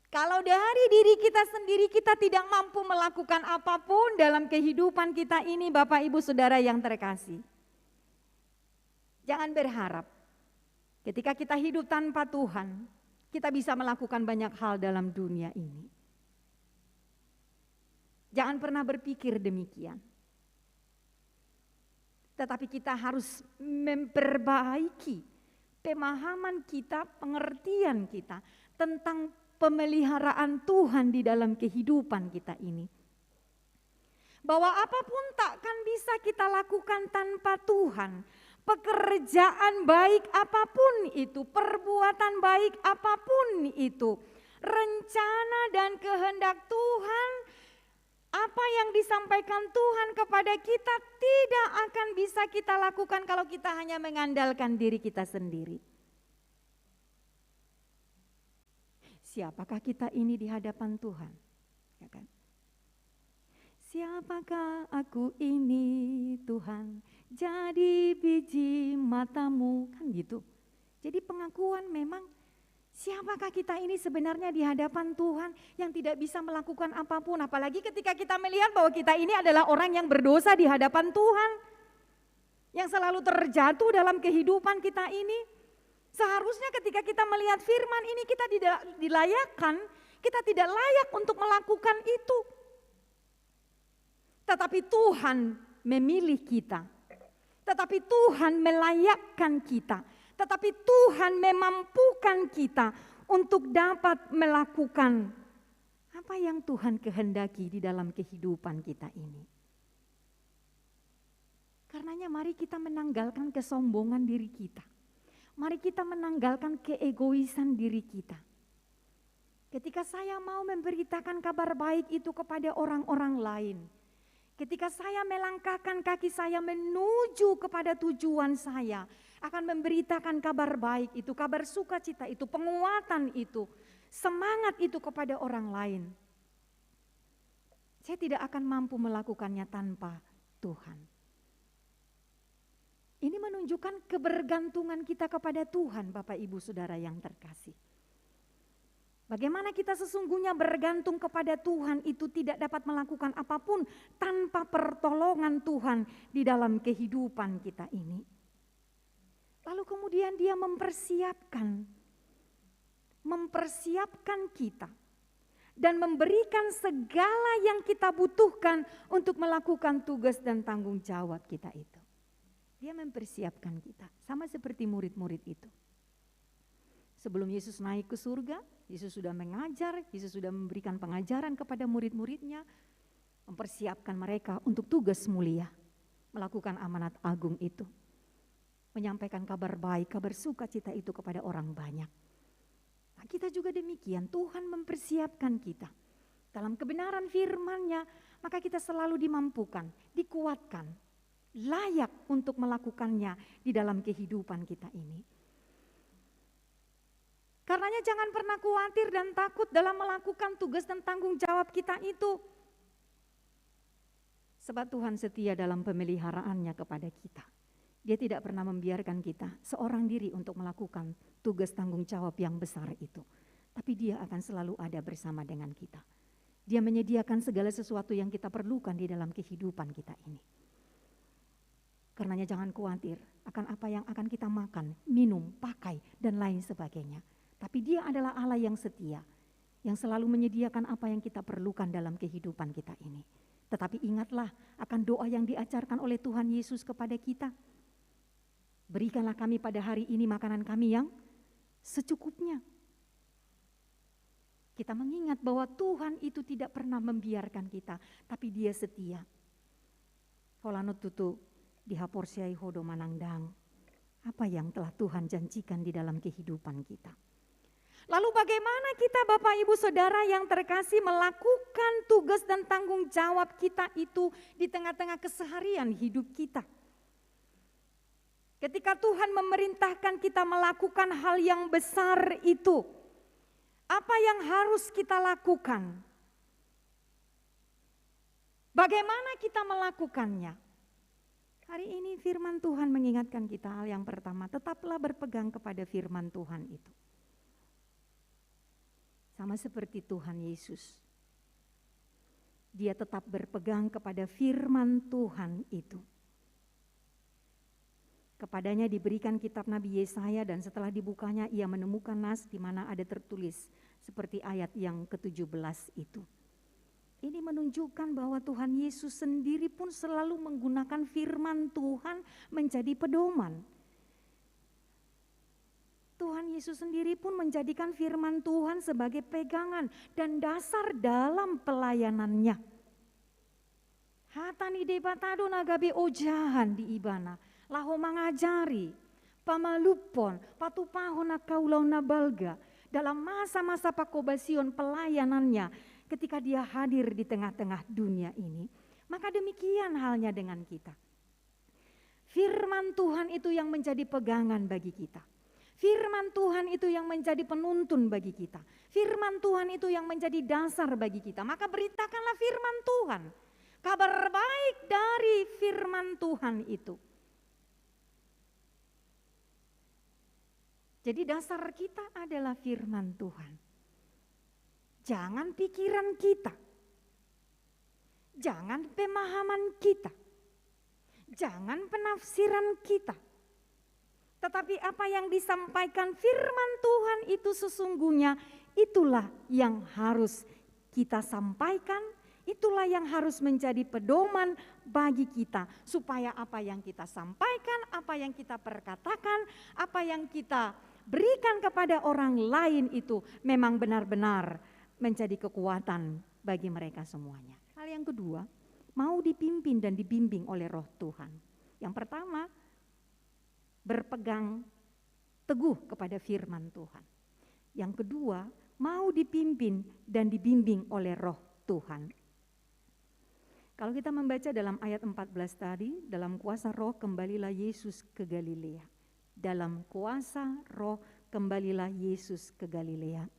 Kalau dari diri kita sendiri kita tidak mampu melakukan apapun dalam kehidupan kita ini, Bapak Ibu Saudara yang terkasih, jangan berharap ketika kita hidup tanpa Tuhan, kita bisa melakukan banyak hal dalam dunia ini. Jangan pernah berpikir demikian. Tetapi kita harus memperbaiki pemahaman kita, pengertian kita tentang pemeliharaan Tuhan di dalam kehidupan kita ini. Bahwa apapun takkan bisa kita lakukan tanpa Tuhan. Pekerjaan baik apapun itu, perbuatan baik apapun itu, rencana dan kehendak Tuhan, apa yang disampaikan Tuhan kepada kita tidak akan bisa kita lakukan kalau kita hanya mengandalkan diri kita sendiri. siapakah kita ini di hadapan Tuhan? Ya kan? Siapakah aku ini Tuhan, jadi biji matamu, kan gitu. Jadi pengakuan memang siapakah kita ini sebenarnya di hadapan Tuhan yang tidak bisa melakukan apapun. Apalagi ketika kita melihat bahwa kita ini adalah orang yang berdosa di hadapan Tuhan. Yang selalu terjatuh dalam kehidupan kita ini. Seharusnya ketika kita melihat firman ini kita tidak dilayakkan, kita tidak layak untuk melakukan itu. Tetapi Tuhan memilih kita. Tetapi Tuhan melayakkan kita. Tetapi Tuhan memampukan kita untuk dapat melakukan apa yang Tuhan kehendaki di dalam kehidupan kita ini. Karenanya mari kita menanggalkan kesombongan diri kita. Mari kita menanggalkan keegoisan diri kita. Ketika saya mau memberitakan kabar baik itu kepada orang-orang lain, ketika saya melangkahkan kaki saya menuju kepada tujuan saya, akan memberitakan kabar baik itu, kabar sukacita itu, penguatan itu, semangat itu kepada orang lain. Saya tidak akan mampu melakukannya tanpa Tuhan. Ini menunjukkan kebergantungan kita kepada Tuhan, Bapak Ibu Saudara yang terkasih. Bagaimana kita sesungguhnya bergantung kepada Tuhan itu tidak dapat melakukan apapun tanpa pertolongan Tuhan di dalam kehidupan kita ini. Lalu kemudian Dia mempersiapkan kita dan memberikan segala yang kita butuhkan untuk melakukan tugas dan tanggung jawab kita itu. Dia mempersiapkan kita, sama seperti murid-murid itu. Sebelum Yesus naik ke surga, Yesus sudah mengajar, Yesus sudah memberikan pengajaran kepada murid-muridnya, mempersiapkan mereka untuk tugas mulia, melakukan amanat agung itu. Menyampaikan kabar baik, kabar sukacita itu kepada orang banyak. Nah, kita juga demikian, Tuhan mempersiapkan kita. Dalam kebenaran firman-Nya, maka kita selalu dimampukan, dikuatkan, layak untuk melakukannya di dalam kehidupan kita ini. Karenanya jangan pernah khawatir dan takut dalam melakukan tugas dan tanggung jawab kita itu. Sebab Tuhan setia dalam pemeliharaannya kepada kita. Dia tidak pernah membiarkan kita seorang diri untuk melakukan tugas tanggung jawab yang besar itu. Tapi Dia akan selalu ada bersama dengan kita. Dia menyediakan segala sesuatu yang kita perlukan di dalam kehidupan kita ini. Karenanya jangan khawatir akan apa yang akan kita makan, minum, pakai, dan lain sebagainya. Tapi Dia adalah Allah yang setia, yang selalu menyediakan apa yang kita perlukan dalam kehidupan kita ini. Tetapi ingatlah akan doa yang diajarkan oleh Tuhan Yesus kepada kita. Berikanlah kami pada hari ini makanan kami yang secukupnya. Kita mengingat bahwa Tuhan itu tidak pernah membiarkan kita, tapi Dia setia. Holanut tutu dihaporsiai hodo manangdang. Apa yang telah Tuhan janjikan di dalam kehidupan kita. Lalu bagaimana kita Bapak Ibu Saudara yang terkasih melakukan tugas dan tanggung jawab kita itu di tengah-tengah keseharian hidup kita. Ketika Tuhan memerintahkan kita melakukan hal yang besar itu, apa yang harus kita lakukan? Bagaimana kita melakukannya? Hari ini firman Tuhan mengingatkan kita hal yang pertama, tetaplah berpegang kepada firman Tuhan itu. Sama seperti Tuhan Yesus. Dia tetap berpegang kepada firman Tuhan itu. Kepadanya diberikan kitab Nabi Yesaya dan setelah dibukanya ia menemukan nas di mana ada tertulis seperti ayat yang ke-17 itu. Ini menunjukkan bahwa Tuhan Yesus sendiri pun selalu menggunakan firman Tuhan menjadi pedoman. Tuhan Yesus sendiri pun menjadikan firman Tuhan sebagai pegangan dan dasar dalam pelayanannya. Hatani debatado nagabe ojahan di ibana, laho mangajari, pamalupon, patupahon nakaulau nabalga, dalam masa-masa pakobasion pelayanannya, ketika Dia hadir di tengah-tengah dunia ini, maka demikian halnya dengan kita. Firman Tuhan itu yang menjadi pegangan bagi kita. Firman Tuhan itu yang menjadi penuntun bagi kita. Firman Tuhan itu yang menjadi dasar bagi kita. Maka beritakanlah firman Tuhan. Kabar baik dari firman Tuhan itu. Jadi dasar kita adalah firman Tuhan. Jangan pikiran kita. Jangan pemahaman kita. Jangan penafsiran kita. Tetapi apa yang disampaikan firman Tuhan itu sesungguhnya itulah yang harus kita sampaikan. Itulah yang harus menjadi pedoman bagi kita. Supaya apa yang kita sampaikan, apa yang kita perkatakan, apa yang kita berikan kepada orang lain itu memang benar-benar menjadi kekuatan bagi mereka semuanya. Hal yang kedua, mau dipimpin dan dibimbing oleh Roh Tuhan. Yang pertama, berpegang teguh kepada firman Tuhan. Yang kedua, mau dipimpin dan dibimbing oleh Roh Tuhan. Kalau kita membaca dalam ayat 14 tadi, dalam kuasa Roh kembalilah Yesus ke Galilea. Dalam kuasa Roh kembalilah Yesus ke Galilea.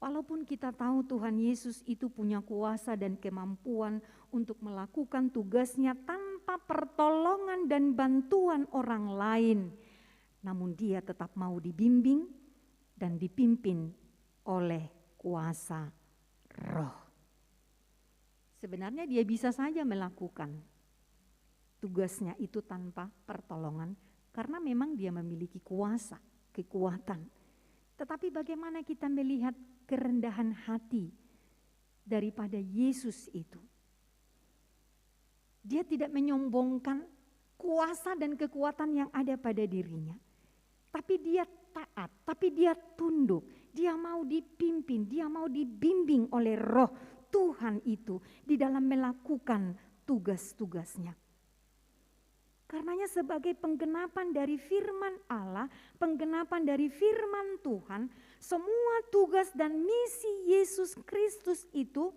Walaupun kita tahu Tuhan Yesus itu punya kuasa dan kemampuan untuk melakukan tugasnya tanpa pertolongan dan bantuan orang lain, namun dia tetap mau dibimbing dan dipimpin oleh kuasa Roh. Sebenarnya dia bisa saja melakukan tugasnya itu tanpa pertolongan karena memang dia memiliki kuasa, kekuatan. Tetapi bagaimana kita melihat kerendahan hati daripada Yesus itu? Dia tidak menyombongkan kuasa dan kekuatan yang ada pada dirinya. Tapi dia taat, tapi dia tunduk. Dia mau dipimpin, dia mau dibimbing oleh Roh Tuhan itu di dalam melakukan tugas-tugasnya. Karenanya sebagai penggenapan dari firman Allah, penggenapan dari firman Tuhan, semua tugas dan misi Yesus Kristus itu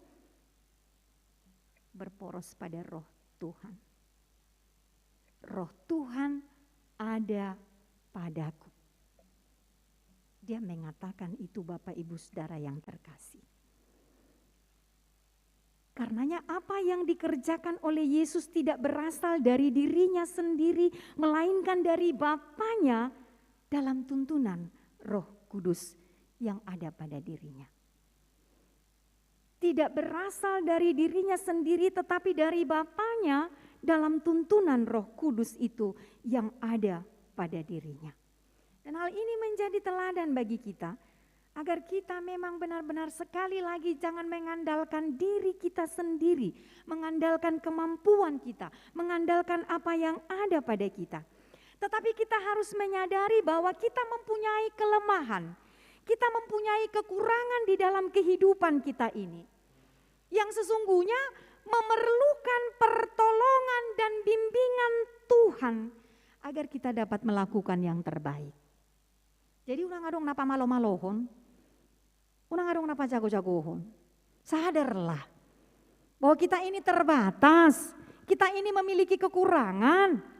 berporos pada Roh Tuhan. Roh Tuhan ada padaku. Dia mengatakan itu Bapak Ibu Saudara yang terkasih. Karenanya apa yang dikerjakan oleh Yesus tidak berasal dari dirinya sendiri, melainkan dari Bapanya dalam tuntunan Roh Kudus yang ada pada dirinya. Tidak berasal dari dirinya sendiri tetapi dari Bapanya dalam tuntunan Roh Kudus itu yang ada pada dirinya. Dan hal ini menjadi teladan bagi kita. Agar kita memang benar-benar sekali lagi jangan mengandalkan diri kita sendiri, mengandalkan kemampuan kita, mengandalkan apa yang ada pada kita. Tetapi kita harus menyadari bahwa kita mempunyai kelemahan, kita mempunyai kekurangan di dalam kehidupan kita ini. Yang sesungguhnya memerlukan pertolongan dan bimbingan Tuhan agar kita dapat melakukan yang terbaik. Jadi urang adong napa malo-malohon, urang adong napa jago-jagohon. Sadarlah bahwa kita ini terbatas, kita ini memiliki kekurangan.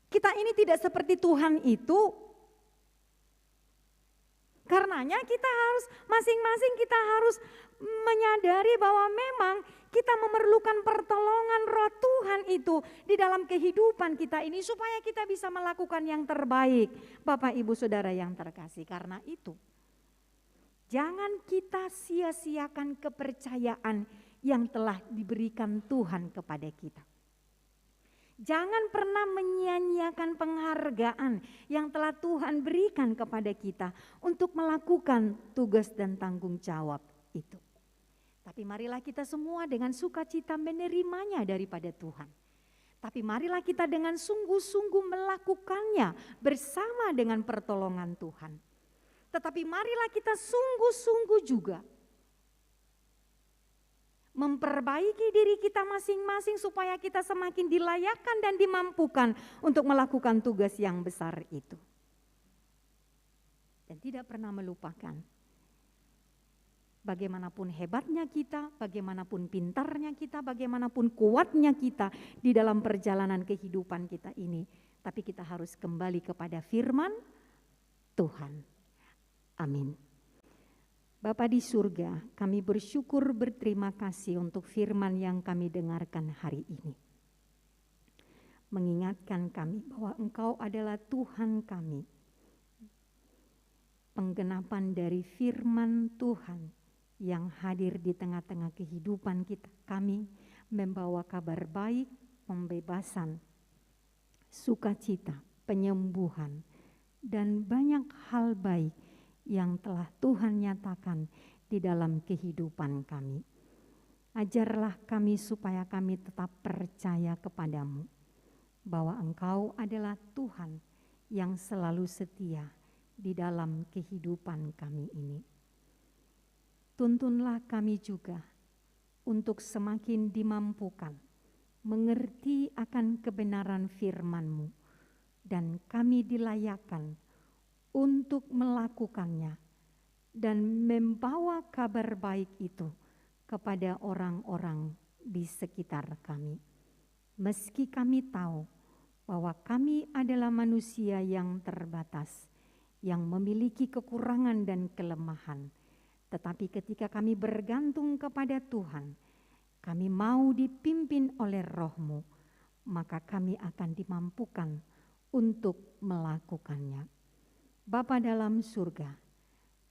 Kita ini tidak seperti Tuhan itu. Karenanya kita harus masing-masing kita harus menyadari bahwa memang kita memerlukan pertolongan Roh Tuhan itu di dalam kehidupan kita ini supaya kita bisa melakukan yang terbaik. Bapak Ibu Saudara yang terkasih, karena itu jangan kita sia-siakan kepercayaan yang telah diberikan Tuhan kepada kita. Jangan pernah menyia-nyiakan penghargaan yang telah Tuhan berikan kepada kita untuk melakukan tugas dan tanggung jawab itu. Tapi marilah kita semua dengan sukacita menerimanya daripada Tuhan. Tapi marilah kita dengan sungguh-sungguh melakukannya bersama dengan pertolongan Tuhan. Tetapi marilah kita sungguh-sungguh juga memperbaiki diri kita masing-masing supaya kita semakin dilayakkan dan dimampukan untuk melakukan tugas yang besar itu. Dan tidak pernah melupakan bagaimanapun hebatnya kita, bagaimanapun pintarnya kita, bagaimanapun kuatnya kita di dalam perjalanan kehidupan kita ini, tapi kita harus kembali kepada firman Tuhan. Amin. Bapa di surga, kami bersyukur berterima kasih untuk firman yang kami dengarkan hari ini. Mengingatkan kami bahwa Engkau adalah Tuhan kami. Penggenapan dari firman Tuhan yang hadir di tengah-tengah kehidupan kita, kami membawa kabar baik, pembebasan, sukacita, penyembuhan, dan banyak hal baik yang telah Tuhan nyatakan di dalam kehidupan kami. Ajarlah kami supaya kami tetap percaya kepadamu, bahwa Engkau adalah Tuhan yang selalu setia di dalam kehidupan kami ini. Tuntunlah kami juga untuk semakin dimampukan mengerti akan kebenaran firman-Mu, dan kami dilayakkan untuk melakukannya dan membawa kabar baik itu kepada orang-orang di sekitar kami. Meski kami tahu bahwa kami adalah manusia yang terbatas, yang memiliki kekurangan dan kelemahan, tetapi ketika kami bergantung kepada Tuhan, kami mau dipimpin oleh Roh-Mu, maka kami akan dimampukan untuk melakukannya. Bapa dalam surga,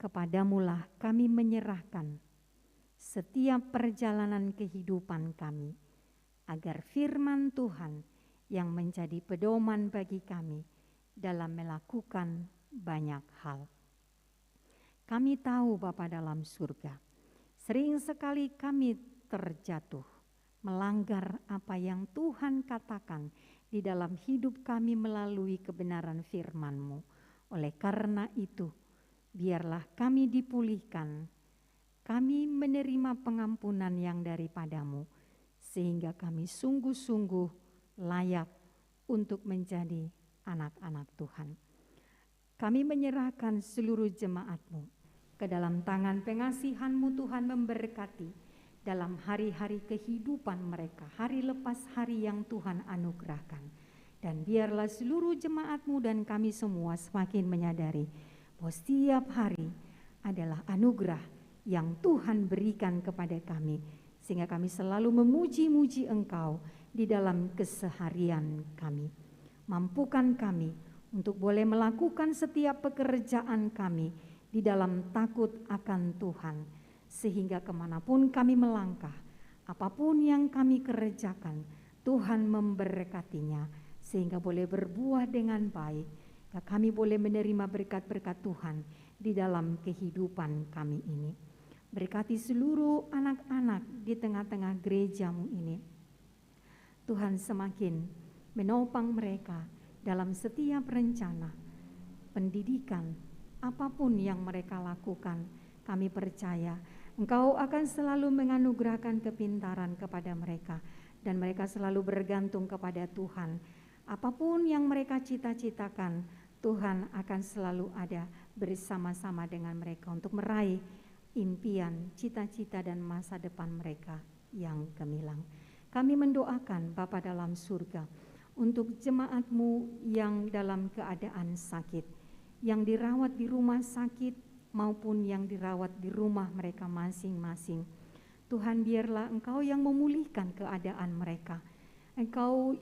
kepadamulah kami menyerahkan setiap perjalanan kehidupan kami, agar firman Tuhan yang menjadi pedoman bagi kami dalam melakukan banyak hal. Kami tahu Bapa dalam surga, sering sekali kami terjatuh, melanggar apa yang Tuhan katakan di dalam hidup kami melalui kebenaran firman-Mu. Oleh karena itu, biarlah kami dipulihkan, kami menerima pengampunan yang daripadamu, sehingga kami sungguh-sungguh layak untuk menjadi anak-anak Tuhan. Kami menyerahkan seluruh jemaat-Mu ke dalam tangan pengasihan-Mu. Tuhan memberkati dalam hari-hari kehidupan mereka, hari lepas hari yang Tuhan anugerahkan. Dan biarlah seluruh jemaat-Mu dan kami semua semakin menyadari bahwa setiap hari adalah anugerah yang Tuhan berikan kepada kami, sehingga kami selalu memuji-muji Engkau di dalam keseharian kami. Mampukan kami untuk boleh melakukan setiap pekerjaan kami di dalam takut akan Tuhan, sehingga kemanapun kami melangkah, apapun yang kami kerjakan, Tuhan memberkatinya, sehingga boleh berbuah dengan baik. Kami boleh menerima berkat-berkat Tuhan di dalam kehidupan kami ini. Berkati seluruh anak-anak di tengah-tengah gereja-Mu ini. Tuhan semakin menopang mereka dalam setiap rencana, pendidikan, apapun yang mereka lakukan. Kami percaya Engkau akan selalu menganugerahkan kepintaran kepada mereka, dan mereka selalu bergantung kepada Tuhan. Apapun yang mereka cita-citakan, Tuhan akan selalu ada bersama-sama dengan mereka untuk meraih impian, cita-cita dan masa depan mereka yang gemilang. Kami mendoakan Bapa dalam surga untuk jemaat-Mu yang dalam keadaan sakit, yang dirawat di rumah sakit maupun yang dirawat di rumah mereka masing-masing. Tuhan, biarlah Engkau yang memulihkan keadaan mereka. Engkau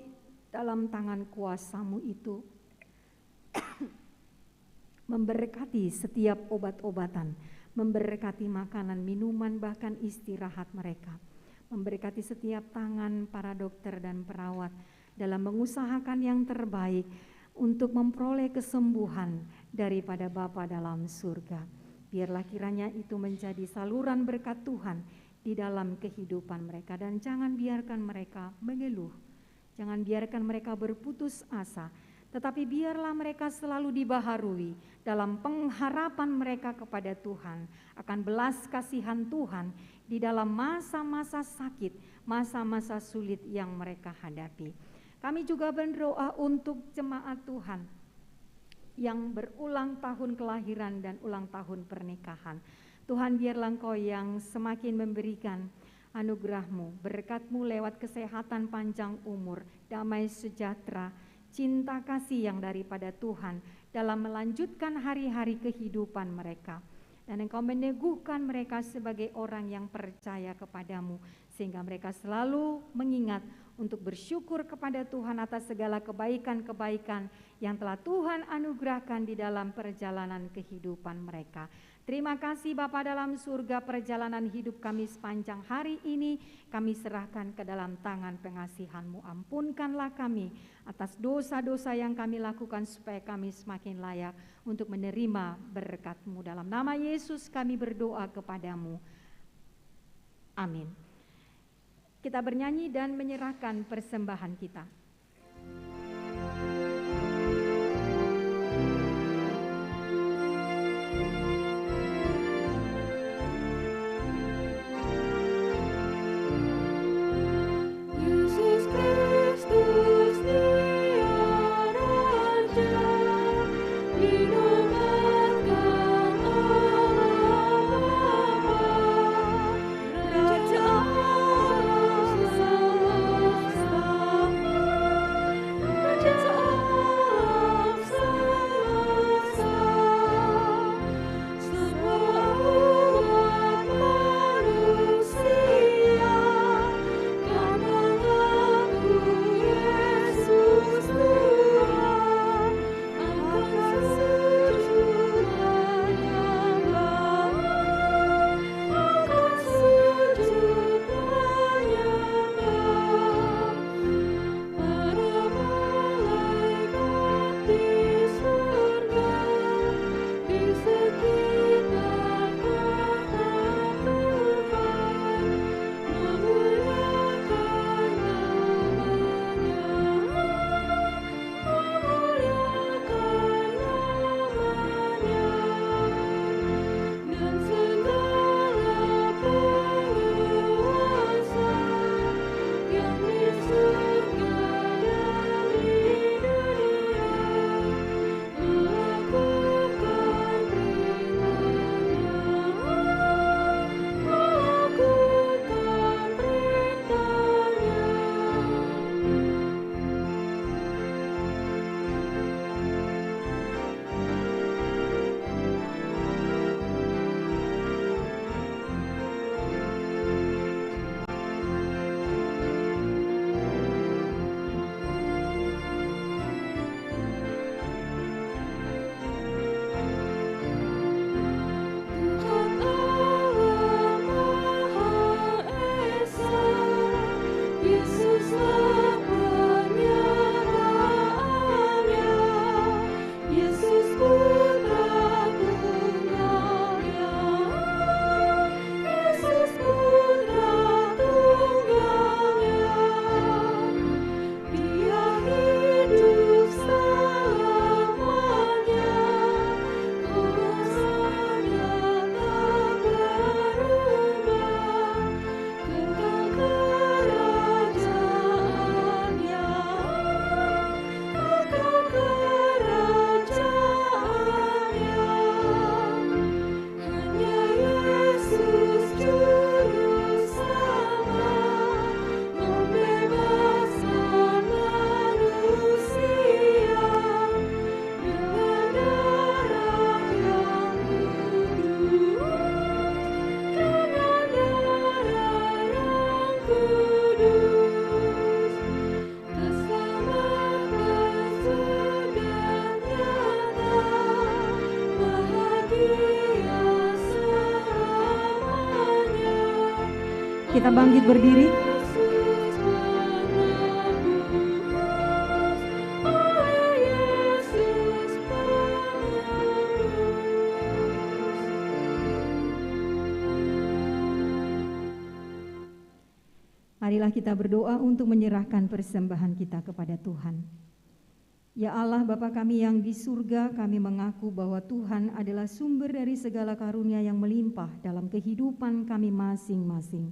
dalam tangan kuasa-Mu itu memberkati setiap obat-obatan, memberkati makanan, minuman, bahkan istirahat mereka. Memberkati setiap tangan para dokter dan perawat dalam mengusahakan yang terbaik untuk memperoleh kesembuhan daripada Bapa dalam surga. Biarlah kiranya itu menjadi saluran berkat Tuhan di dalam kehidupan mereka, dan jangan biarkan mereka mengeluh. Jangan biarkan mereka berputus asa, tetapi biarlah mereka selalu dibaharui dalam pengharapan mereka kepada Tuhan, akan belas kasihan Tuhan di dalam masa-masa sakit, masa-masa sulit yang mereka hadapi. Kami juga berdoa untuk jemaat Tuhan yang berulang tahun kelahiran dan ulang tahun pernikahan. Tuhan, biarlah Engkau yang semakin memberikan anugerah-Mu, berkat-Mu lewat kesehatan, panjang umur, damai sejahtera, cinta kasih yang daripada Tuhan dalam melanjutkan hari-hari kehidupan mereka. Dan Engkau meneguhkan mereka sebagai orang yang percaya kepadamu, sehingga mereka selalu mengingat untuk bersyukur kepada Tuhan atas segala kebaikan-kebaikan yang telah Tuhan anugerahkan di dalam perjalanan kehidupan mereka. Terima kasih Bapa dalam surga, perjalanan hidup kami sepanjang hari ini kami serahkan ke dalam tangan pengasihan-Mu. Ampunkanlah kami atas dosa-dosa yang kami lakukan supaya kami semakin layak untuk menerima berkat-Mu. Dalam nama Yesus kami berdoa kepadamu. Amin. Kita bernyanyi dan menyerahkan persembahan kita. Kita bangkit berdiri. Marilah kita berdoa untuk menyerahkan persembahan kita kepada Tuhan. Ya Allah Bapa kami yang di surga, kami mengaku bahwa Tuhan adalah sumber dari segala karunia yang melimpah dalam kehidupan kami masing-masing.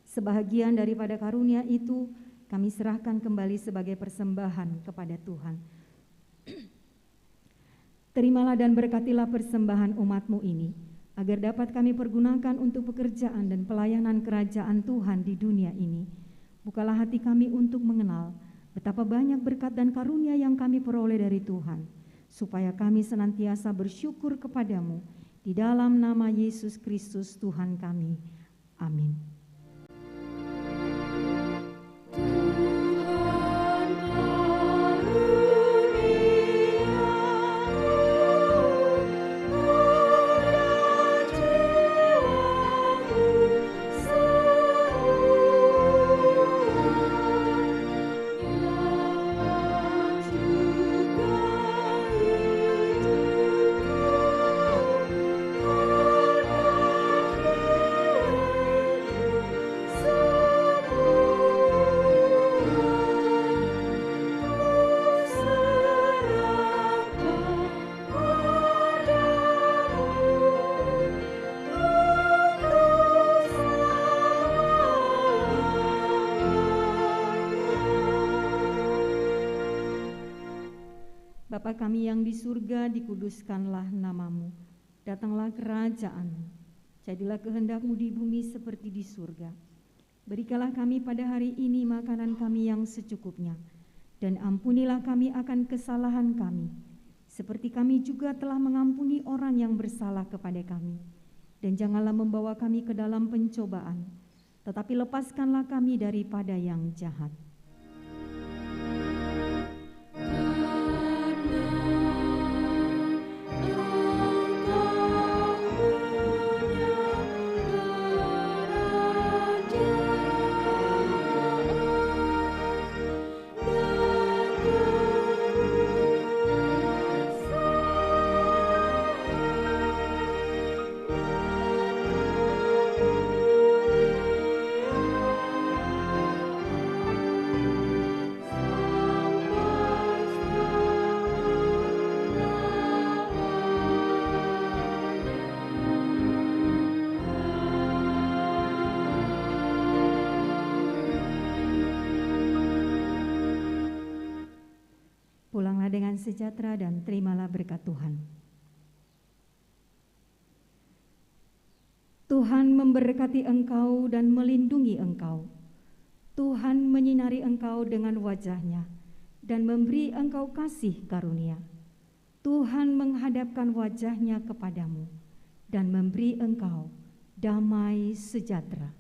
Sebahagian daripada karunia itu kami serahkan kembali sebagai persembahan kepada Tuhan. Terimalah dan berkatilah persembahan umat-Mu ini, agar dapat kami pergunakan untuk pekerjaan dan pelayanan kerajaan Tuhan di dunia ini. Bukalah hati kami untuk mengenal Betapa banyak berkat dan karunia yang kami peroleh dari Tuhan, supaya kami senantiasa bersyukur kepadamu di dalam nama Yesus Kristus Tuhan kami. Amin. Bapa kami yang di surga, dikuduskanlah namamu. Datanglah kerajaanmu. Jadilah kehendak-Mu di bumi seperti di surga. Berikanlah kami pada hari ini makanan kami yang secukupnya. Dan ampunilah kami akan kesalahan kami, seperti kami juga telah mengampuni orang yang bersalah kepada kami. Dan janganlah membawa kami ke dalam pencobaan, tetapi lepaskanlah kami daripada yang jahat. Pulanglah dengan sejahtera dan terimalah berkat Tuhan. Tuhan memberkati engkau dan melindungi engkau. Tuhan menyinari engkau dengan wajah-Nya dan memberi engkau kasih karunia. Tuhan menghadapkan wajah-Nya kepadamu dan memberi engkau damai sejahtera.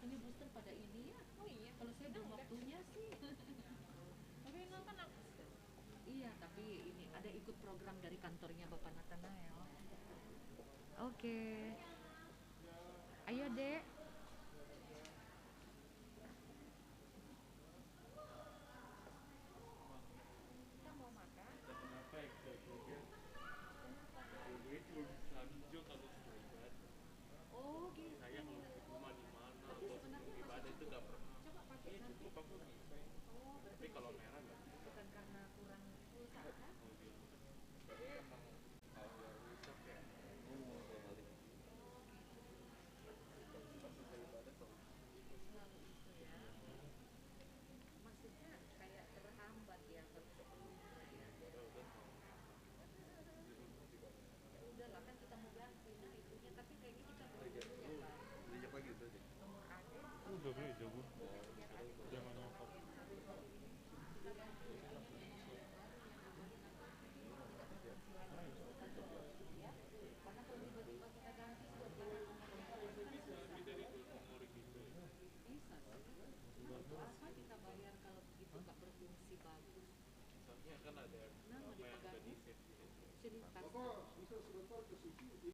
Ini booster pada ini ya. Oh iya. Kalau saya belum waktunya sih. Tapi kan aku. Iya, tapi ini ada ikut program dari kantornya Bapak Nathanael. Oke. Ayo, Dek. Kita mau makan. Oh, gitu. Saya kalau di rumah di mana atau ibadah itu nggak pernah. Coba pakai nanti. Oh, tapi kalau merah nggak. Bukan karena kurang pulsa kan? Jadi emang kalau rusak ya. Selalu itu ya. Maksudnya kayak terhambat ya kalau sebelumnya ya. Ya udahlah kan kita mau ganti nah itunya tapi kayaknya kita beli dulu ya Pak. Nomor adik. Udah beli jago. Jangan ngokok. Karena kalau tiba-tiba kita ganti sudah jalan bisa sih. Untuk apa kita bayar kalau begitu nggak berfungsi bagus? Soalnya kan ada Nah, mau apa yang udah dipegang di set gitu. cerita.